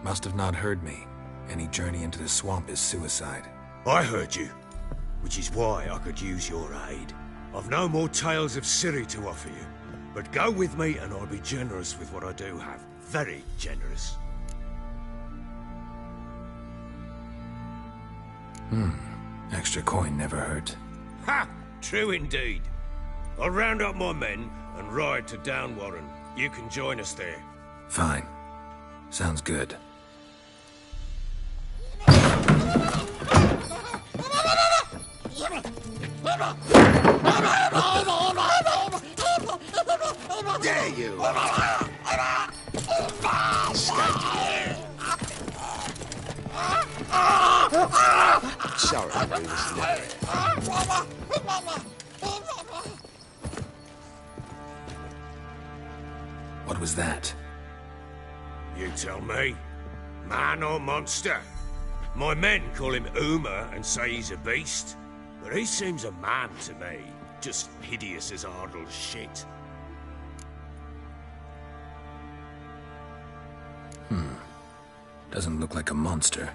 Must have not heard me. Any journey into the swamp is suicide. I heard you, which is why I could use your aid. I've no more tales of Ciri to offer you, but go with me and I'll be generous with what I do have. Very generous. Extra coin never hurt. Ha! True indeed. I'll round up my men and ride to Downwarren. You can join us there. Fine. Sounds good. Dare you! Sorry, I was never. What was that? You tell me. Man or monster? My men call him Uma and say he's a beast, but he seems a man to me. Just hideous as Ardle's shit. Doesn't look like a monster,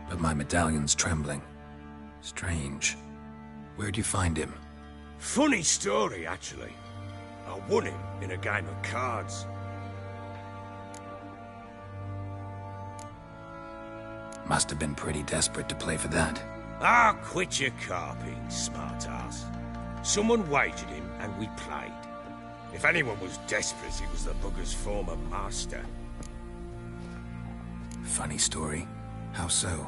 but my medallion's trembling. Strange. Where'd you find him? Funny story, actually. I won him in a game of cards. Must have been pretty desperate to play for that. Ah, quit your carping, smart-ass. Someone wagered him, and we played. If anyone was desperate, it was the bugger's former master. Funny story. How so?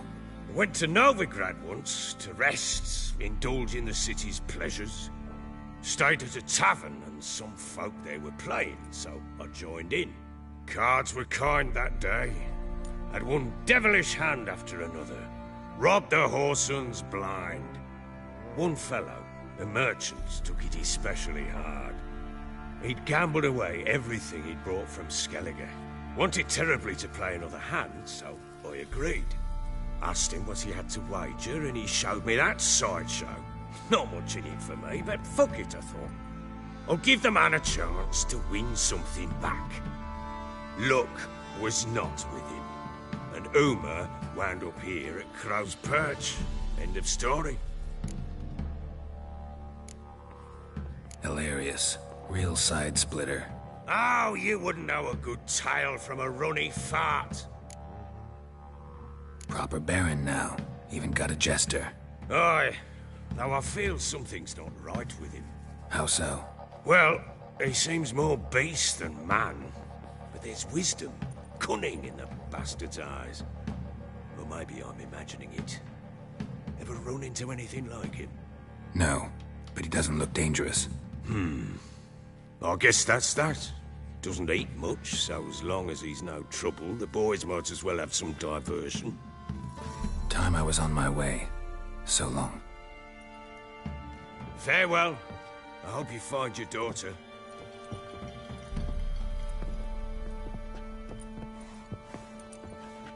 Went to Novigrad once, to rest, indulge in the city's pleasures. Stayed at a tavern, and some folk there were playing, so I joined in. Cards were kind that day. Had one devilish hand after another. Robbed the whoresons blind. One fellow, a merchant, took it especially hard. He'd gambled away everything he'd brought from Skellige. Wanted terribly to play another hand, so I agreed. Asked him what he had to wager, and he showed me that sideshow. Not much in it for me, but fuck it, I thought. I'll give the man a chance to win something back. Luck was not with him, and Uma wound up here at Crow's Perch. End of story. Hilarious. Real side splitter. Oh, you wouldn't know a good tale from a runny fart. Proper baron now. Even got a jester. Aye, though I feel something's not right with him. How so? Well, he seems more beast than man. But there's wisdom, cunning in the bastard's eyes. Or maybe I'm imagining it. Ever run into anything like him? No, but he doesn't look dangerous. I guess that's that. Doesn't eat much, so as long as he's no trouble, the boys might as well have some diversion. Time I was on my way. So long. Farewell. I hope you find your daughter.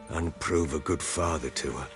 And prove a good father to her.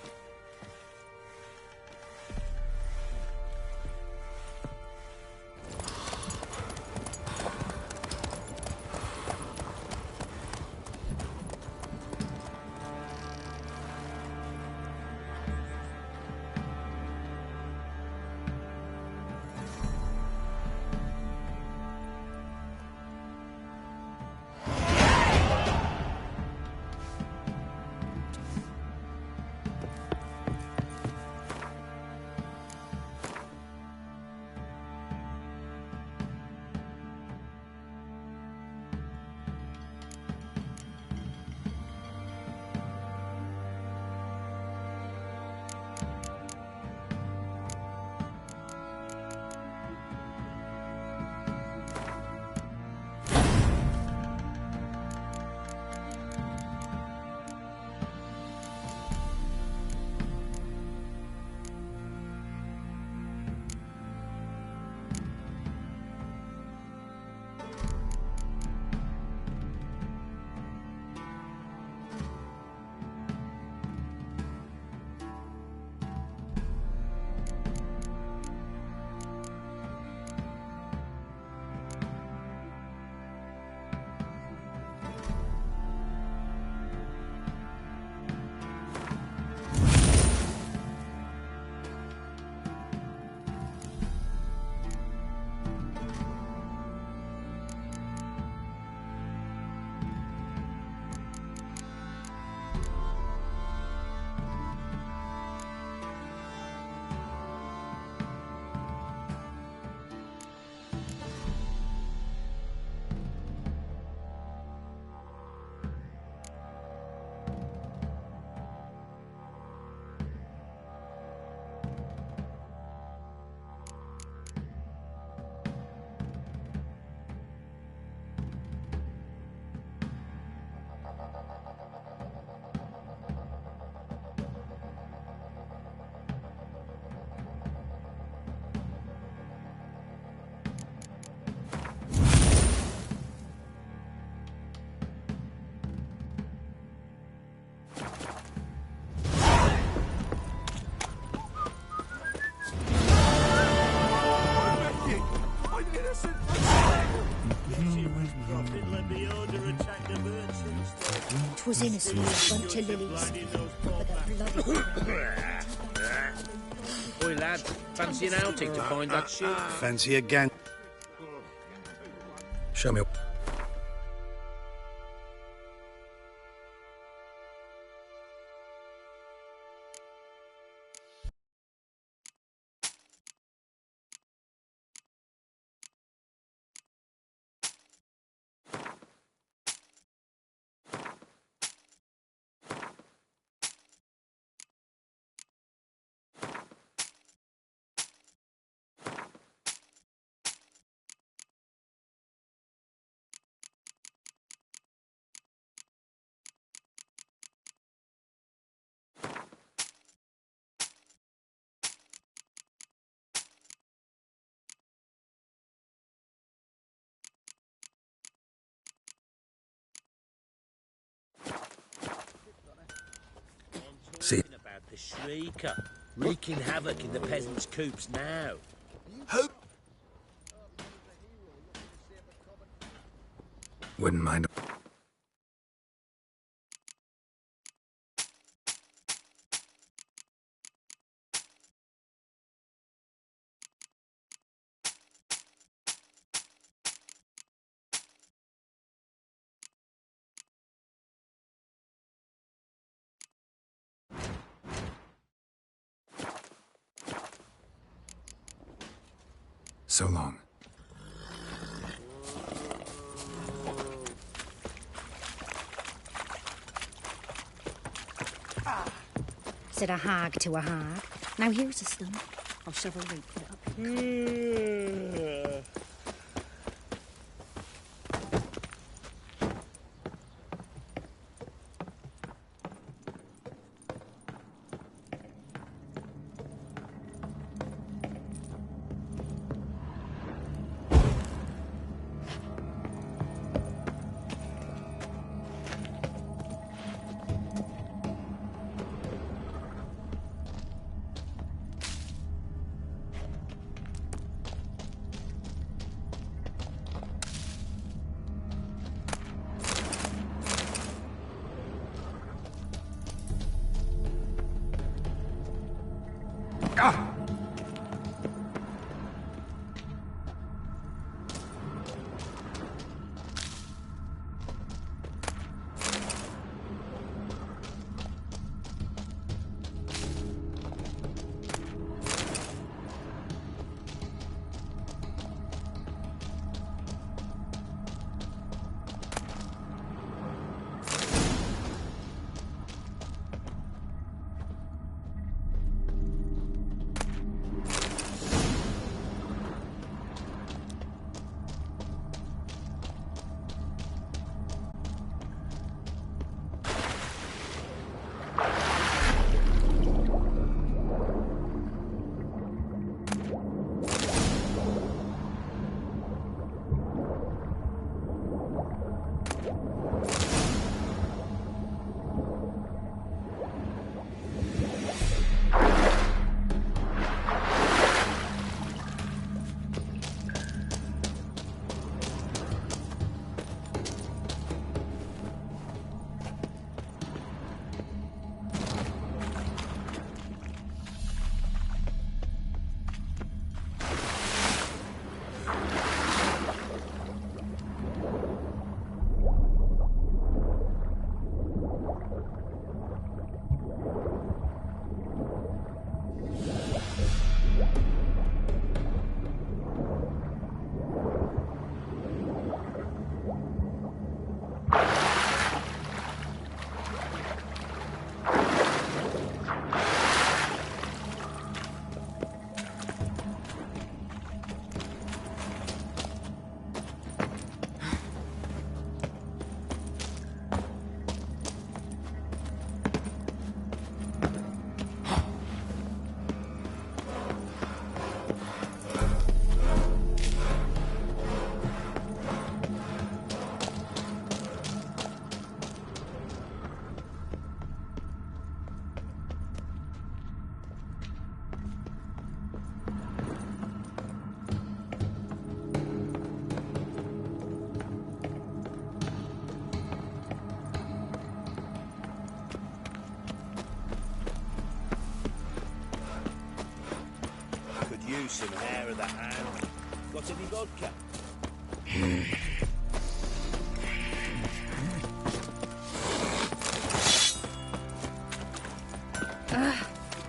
'Twas in a small bunch of lilies. But the bloody... Oi, lad, fancy an outing to find that ship? Fancy a gang. Show me. See. About the Shrieker, wreaking havoc in the peasants' coops now. Wouldn't mind. So long. Said a hag to a hag. Now here's a stump. I'll shovel root put it up. some hair of the hand. Got any vodka?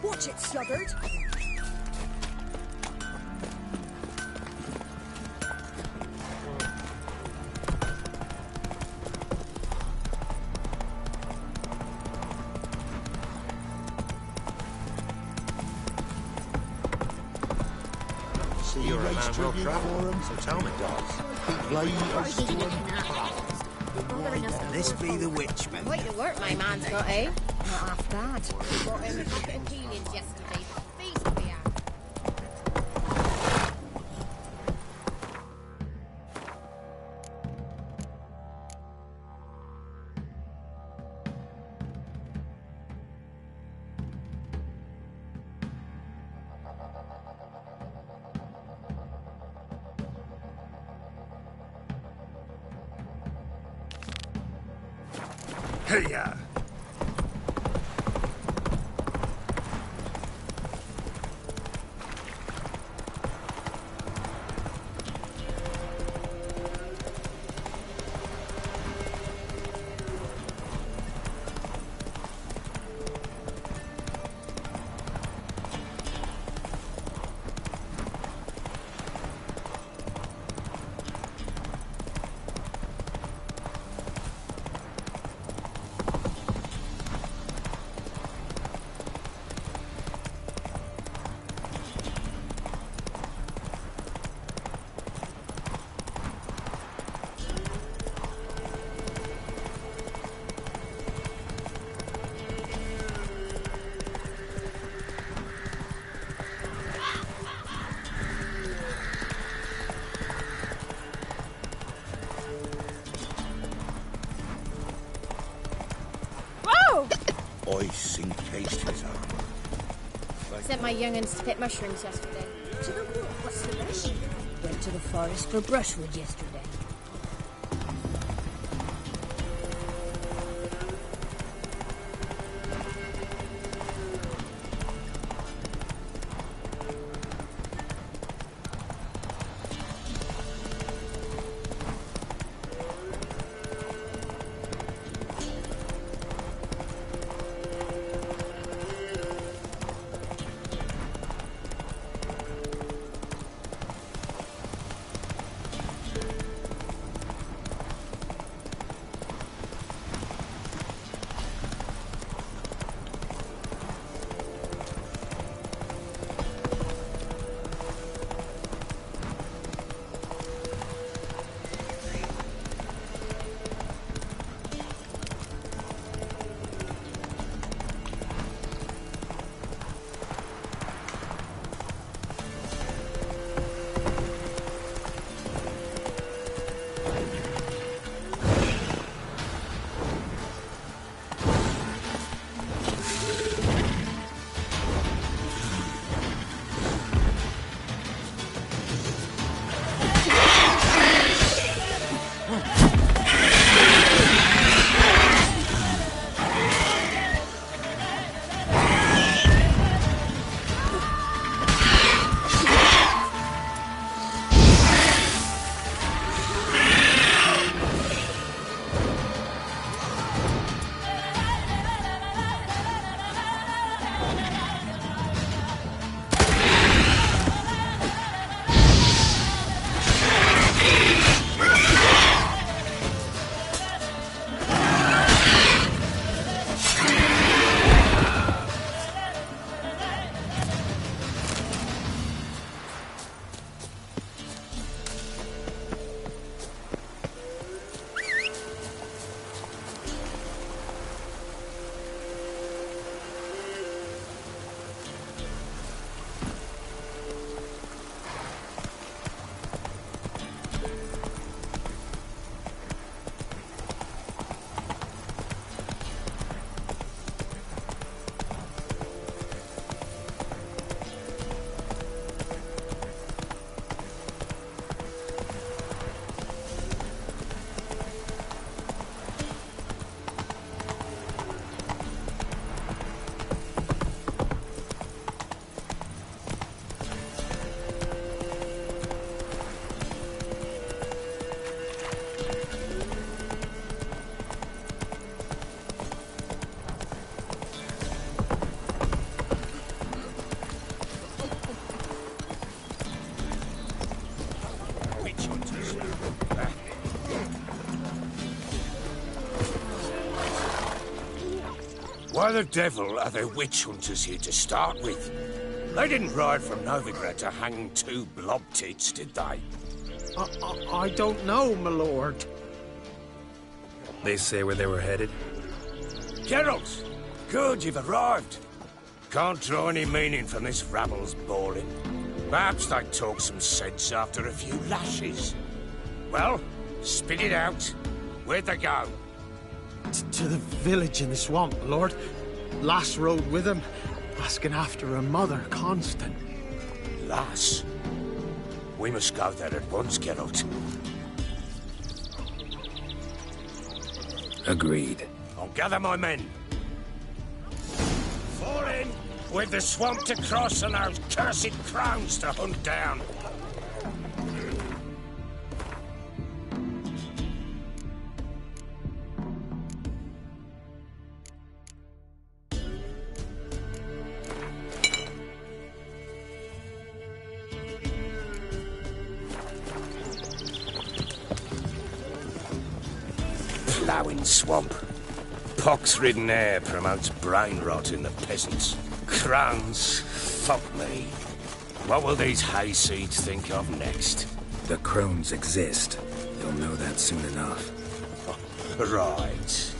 Watch it, sluggard. See, you're a man well travelled, so tell me, dogs. Can this be the witch, man? Quite the work my man's got, eh? Not half bad. Bought him a bucket of peelings yesterday. Feast we had. Hey-ya! Ice encased his arm. Sent my young'uns to pick mushrooms yesterday. To the what? What's the rest? Went to the forest for brushwood yesterday. Why the devil are there witch hunters here to start with? They didn't ride from Novigrad to hang 2 blob tits, did they? I don't know, my lord. They say where they were headed? Geralt! Good, you've arrived. Can't draw any meaning from this rabble's bawling. Perhaps they talk some sense after a few lashes. Well, spit it out. Where'd they go? To the village in the swamp, my lord. Lass rode with him, asking after her mother, Constant. Lass? We must go there at once, Geralt. Agreed. I'll gather my men. Fall in with the swamp to cross and those cursed crowns to hunt down. Ploughing swamp. Pox-ridden air promotes brain rot in the peasants. Crowns, fuck me. What will these hayseeds think of next? The crones exist. You'll know that soon enough. Right.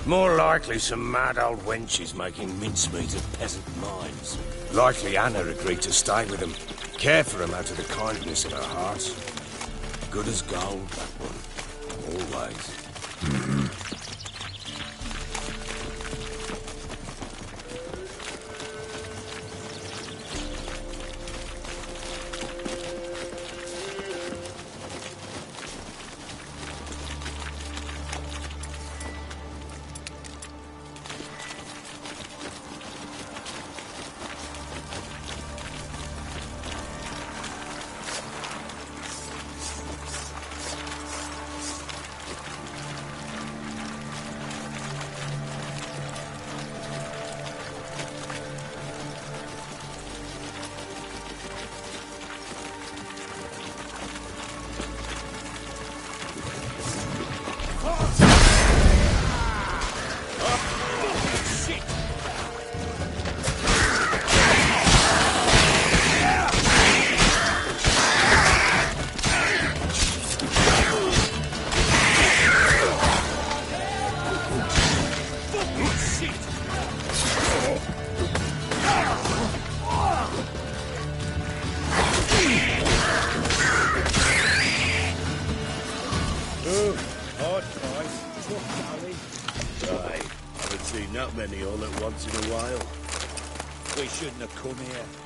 More likely some mad old wenches making mincemeat of peasant minds. Likely Anna agreed to stay with them. Care for them out of the kindness of her heart. Good as gold, that one. Always.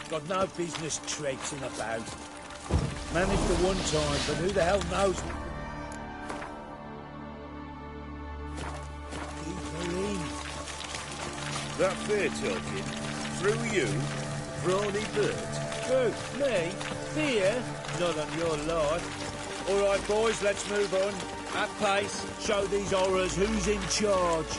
Got no business traipsing about. Managed at one time, but who the hell knows? That fear talking? Through you? Brawny bird? Who? Me? Fear? Not on your life. All right, boys, let's move on. At pace, show these horrors who's in charge.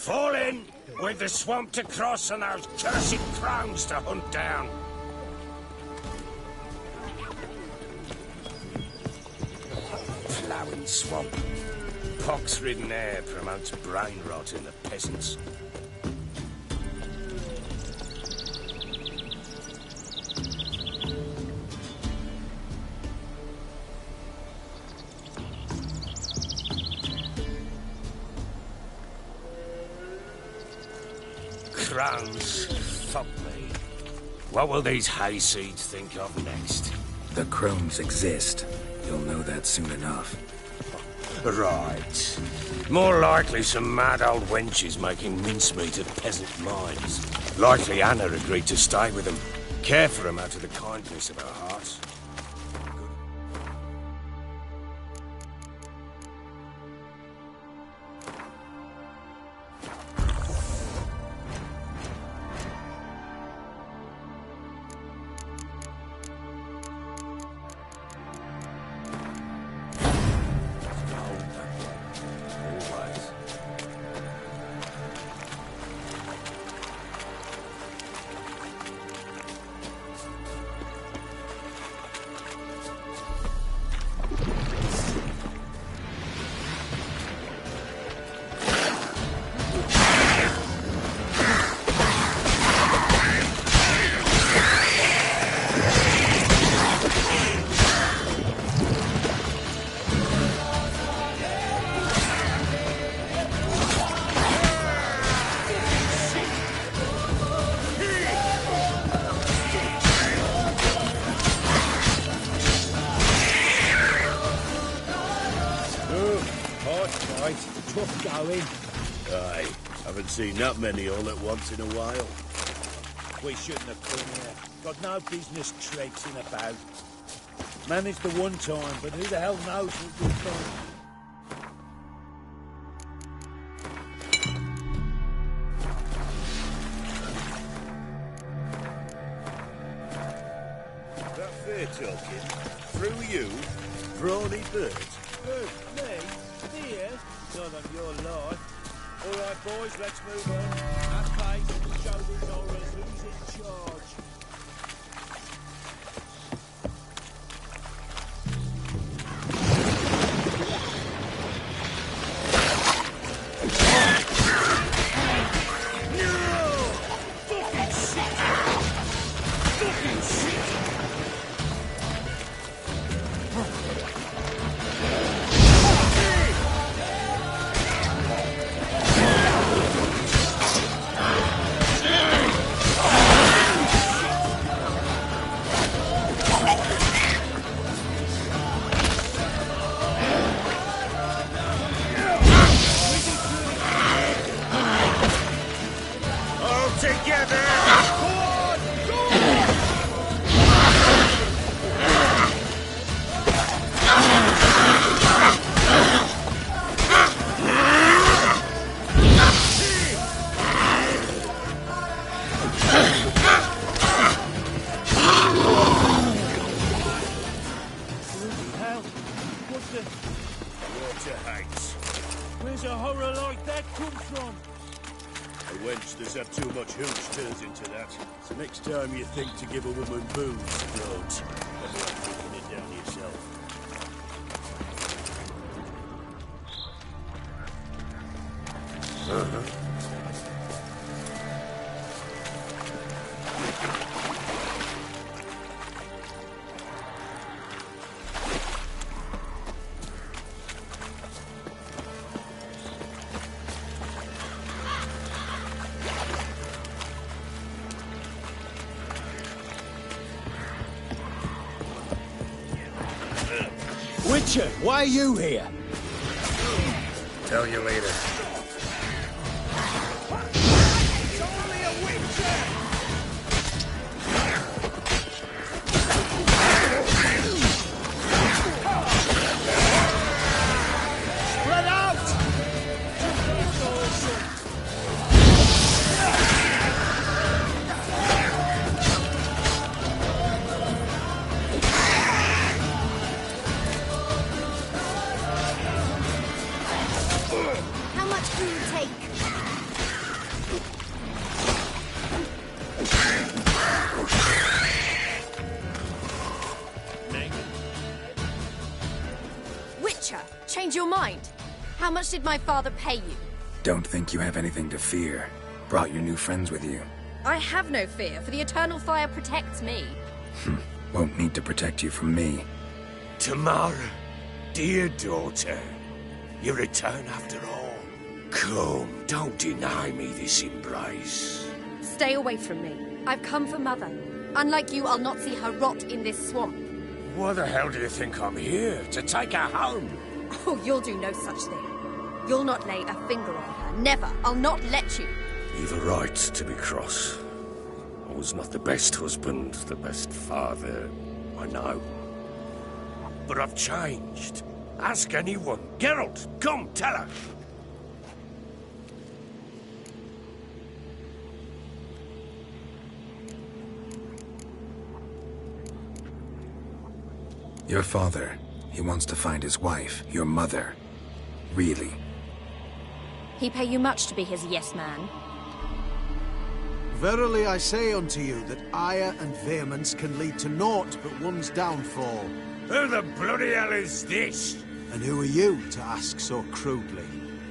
Fall in with the swamp to cross and those cursed crowns to hunt down. and swamp. Pox-ridden air promotes brain rot in the peasants. Crows, fuck me. What will these hayseeds think of next? The crones exist. You'll know that soon enough. Right. More likely some mad old wenches making mincemeat of peasant mines. Likely Anna agreed to stay with them. Care for them out of the kindness of her heart. Aye, haven't seen that many all at once in a while. We shouldn't have come here. Got no business traipsing about. Managed the one time, but who the hell knows what we've done. That fair talking? Through you? Brawny bird? Who? Me? Here? Not on your life. All right, boys, let's move on. At pace, show these horrors who's in charge. Where's a horror like that come from? A wench that's had too much hooch turns into that. So next time you think to give a woman booze, don't. Better not drinking it down yourself. Witcher, why are you here? Tell you later. It's only a witcher! Spread out! How much changed your mind? How much did my father pay you? Don't think you have anything to fear. Brought your new friends with you. I have no fear, for the eternal fire protects me. Won't need to protect you from me. Tamara, dear daughter, you return after all. Come, don't deny me this embrace. Stay away from me. I've come for Mother. Unlike you, I'll not see her rot in this swamp. Why the hell do you think I'm here? To take her home? Oh, you'll do no such thing. You'll not lay a finger on her. Never. I'll not let you. You've a right to be cross. I was not the best husband, the best father, I know. But I've changed. Ask anyone. Geralt, come, tell her. Your father, he wants to find his wife, your mother. Really? He pay you much to be his yes-man. Verily I say unto you that ire and vehemence can lead to naught but one's downfall. Who the bloody hell is this? And who are you to ask so crudely?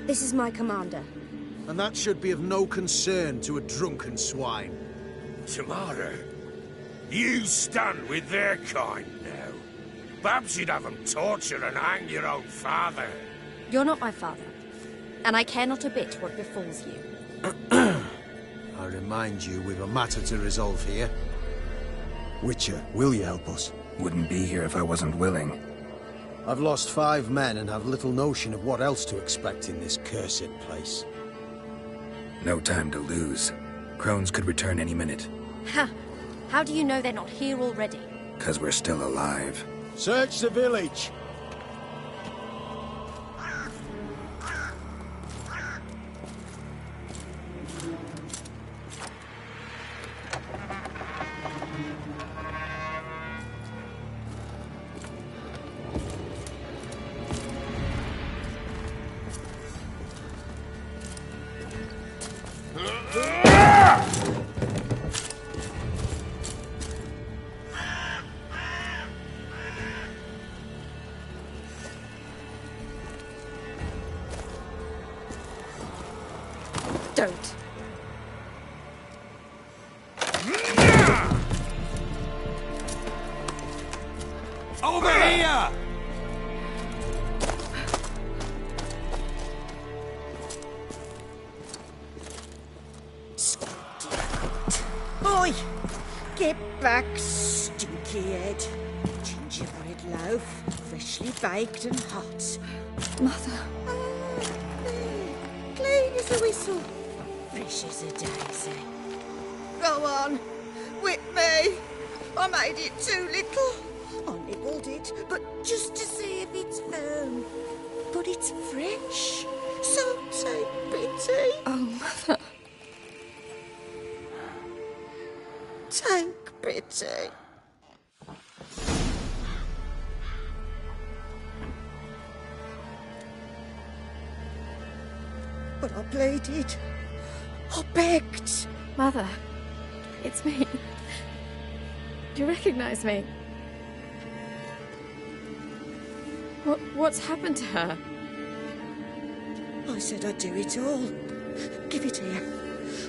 This is my commander. And that should be of no concern to a drunken swine. Tamara, you stand with their kind now. Perhaps you'd have them torture and hang your own father. You're not my father, and I care not a bit what befalls you. I remind you, we've a matter to resolve here. Witcher, will you help us? Wouldn't be here if I wasn't willing. I've lost 5 men and have little notion of what else to expect in this cursed place. No time to lose. Crones could return any minute. Ha! How do you know they're not here already? 'Cause we're still alive. Search the village! Don't. Over here! Oi! Get back, stinky head. Gingerbread loaf, freshly baked and hot. Mother. Clean as a whistle. Fresh as a daisy. Go on, whip me. I made it too little. I nibbled it, but just to see if it's firm. But it's fresh, so take pity. Oh, Mother. Take pity. But I pleaded. I begged. Mother, it's me. Do you recognize me? What's happened to her? I said I'd do it all. Give it here.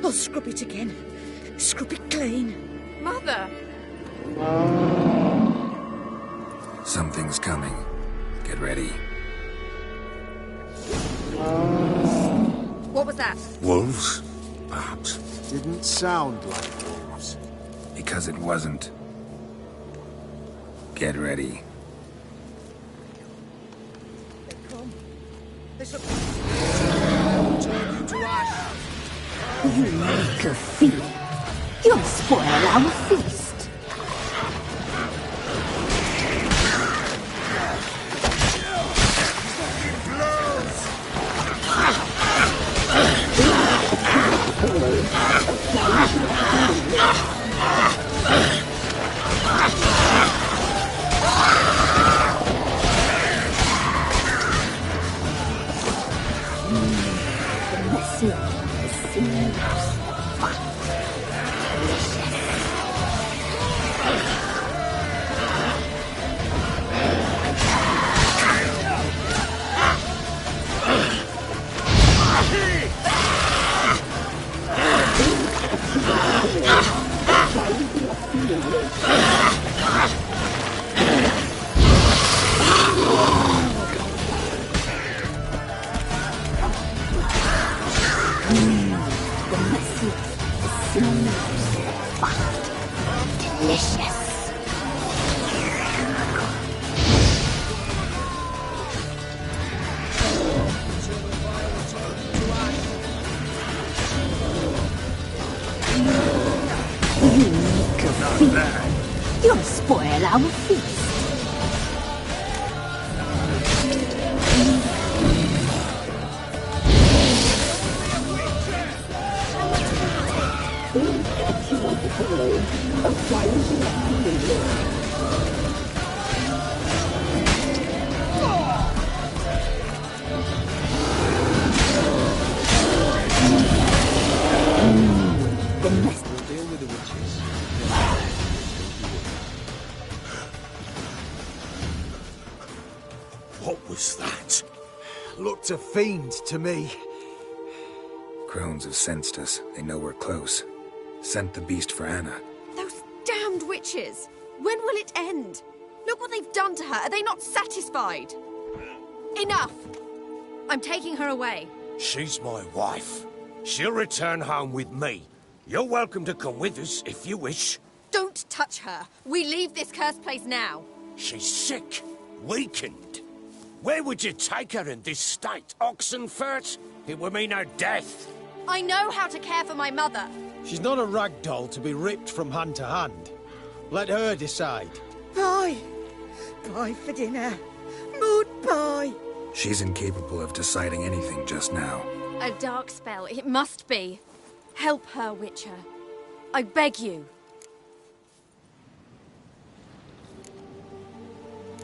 I'll scrub it again. Scrub it clean. Mother! Something's coming. Get ready. What was that? Wolves? Perhaps. Didn't sound like wolves. Because it wasn't. Get ready. They come. They shall Turn you to ash. You make a thief. You'll spoil our feast. The messy, the seams. Delicious. You'll spoil our feast. What was that? Looked a fiend to me. Crones have sensed us. They know we're close. Sent the beast for Anna. Those damned witches! When will it end? Look what they've done to her. Are they not satisfied? Enough! I'm taking her away. She's my wife. She'll return home with me. You're welcome to come with us if you wish. Don't touch her. We leave this cursed place now. She's sick, weakened. Where would you take her in this state? Oxenfurt? It would mean her death. I know how to care for my mother. She's not a rag doll to be ripped from hand to hand. Let her decide. Pie. Pie for dinner. Mood pie. She's incapable of deciding anything just now. A dark spell. It must be. Help her, Witcher. I beg you.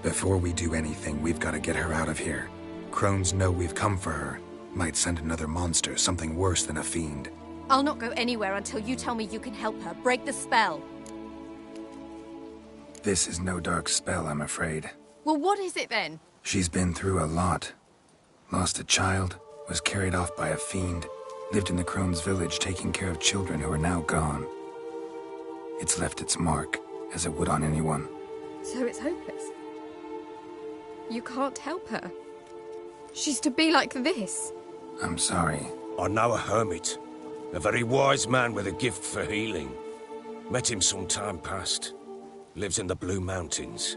Before we do anything, we've got to get her out of here. Crones know we've come for her. Might send another monster, something worse than a fiend. I'll not go anywhere until you tell me you can help her. Break the spell. This is no dark spell, I'm afraid. Well, what is it then? She's been through a lot. Lost a child, was carried off by a fiend, lived in the Crones village taking care of children who are now gone. It's left its mark, as it would on anyone. So it's hopeless. You can't help her. She's to be like this. I'm sorry. I know a hermit. A very wise man with a gift for healing. Met him some time past. Lives in the Blue Mountains.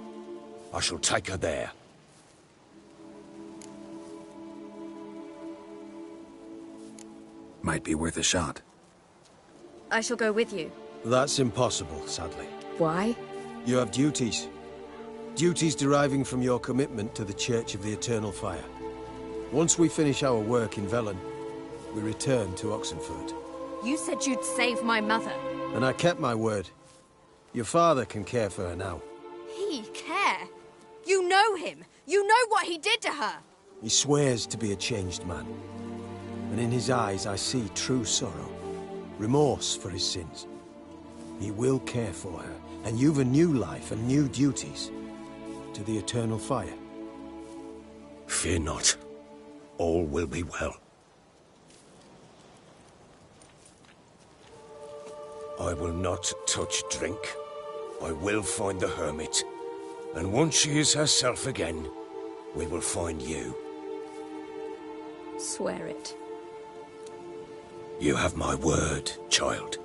I shall take her there. Might be worth a shot. I shall go with you. That's impossible, sadly. Why? You have duties. Duties deriving from your commitment to the Church of the Eternal Fire. Once we finish our work in Velen, we return to Oxenfurt. You said you'd save my mother. And I kept my word. Your father can care for her now. He care? You know him. You know what he did to her. He swears to be a changed man. And in his eyes I see true sorrow. Remorse for his sins. He will care for her. And you've a new life and new duties. To the Eternal Fire. Fear not. All will be well. I will not touch drink. I will find the hermit. And once she is herself again, we will find you. Swear it. You have my word, child.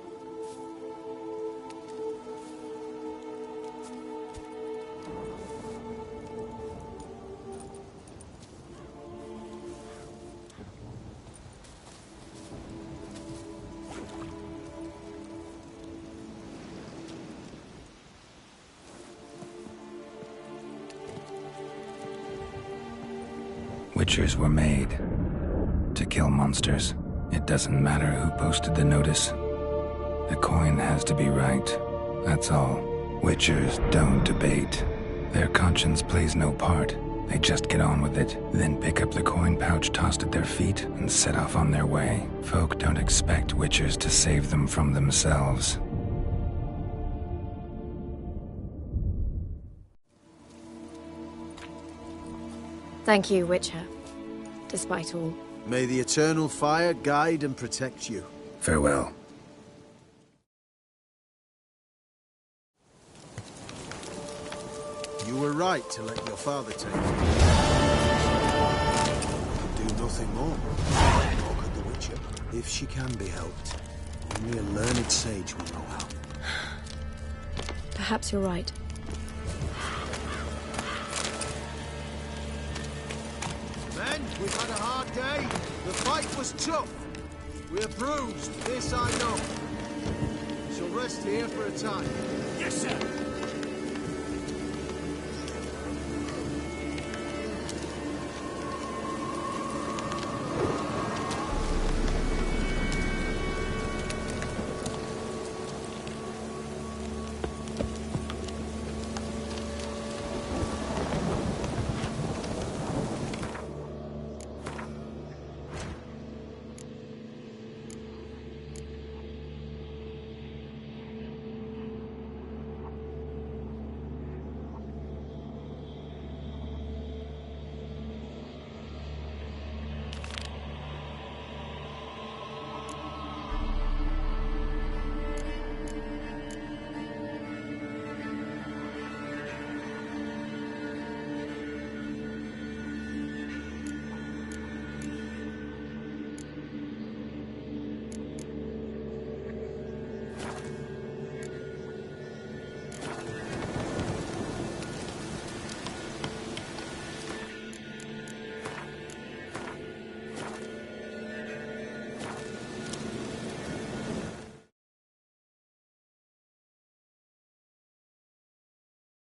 Witchers were made to kill monsters. It doesn't matter who posted the notice. The coin has to be right. That's all. Witchers don't debate. Their conscience plays no part. They just get on with it, then pick up the coin pouch tossed at their feet and set off on their way. Folk don't expect Witchers to save them from themselves. Thank you, Witcher. Despite all. May the Eternal Fire guide and protect you. Farewell. You were right to let your father take it. You can do nothing more. Nor could the Witcher. If she can be helped, only a learned sage will know how. Perhaps you're right. Men, we've had a hard day. The fight was tough. We're bruised, this I know. Shall rest here for a time. Yes, sir.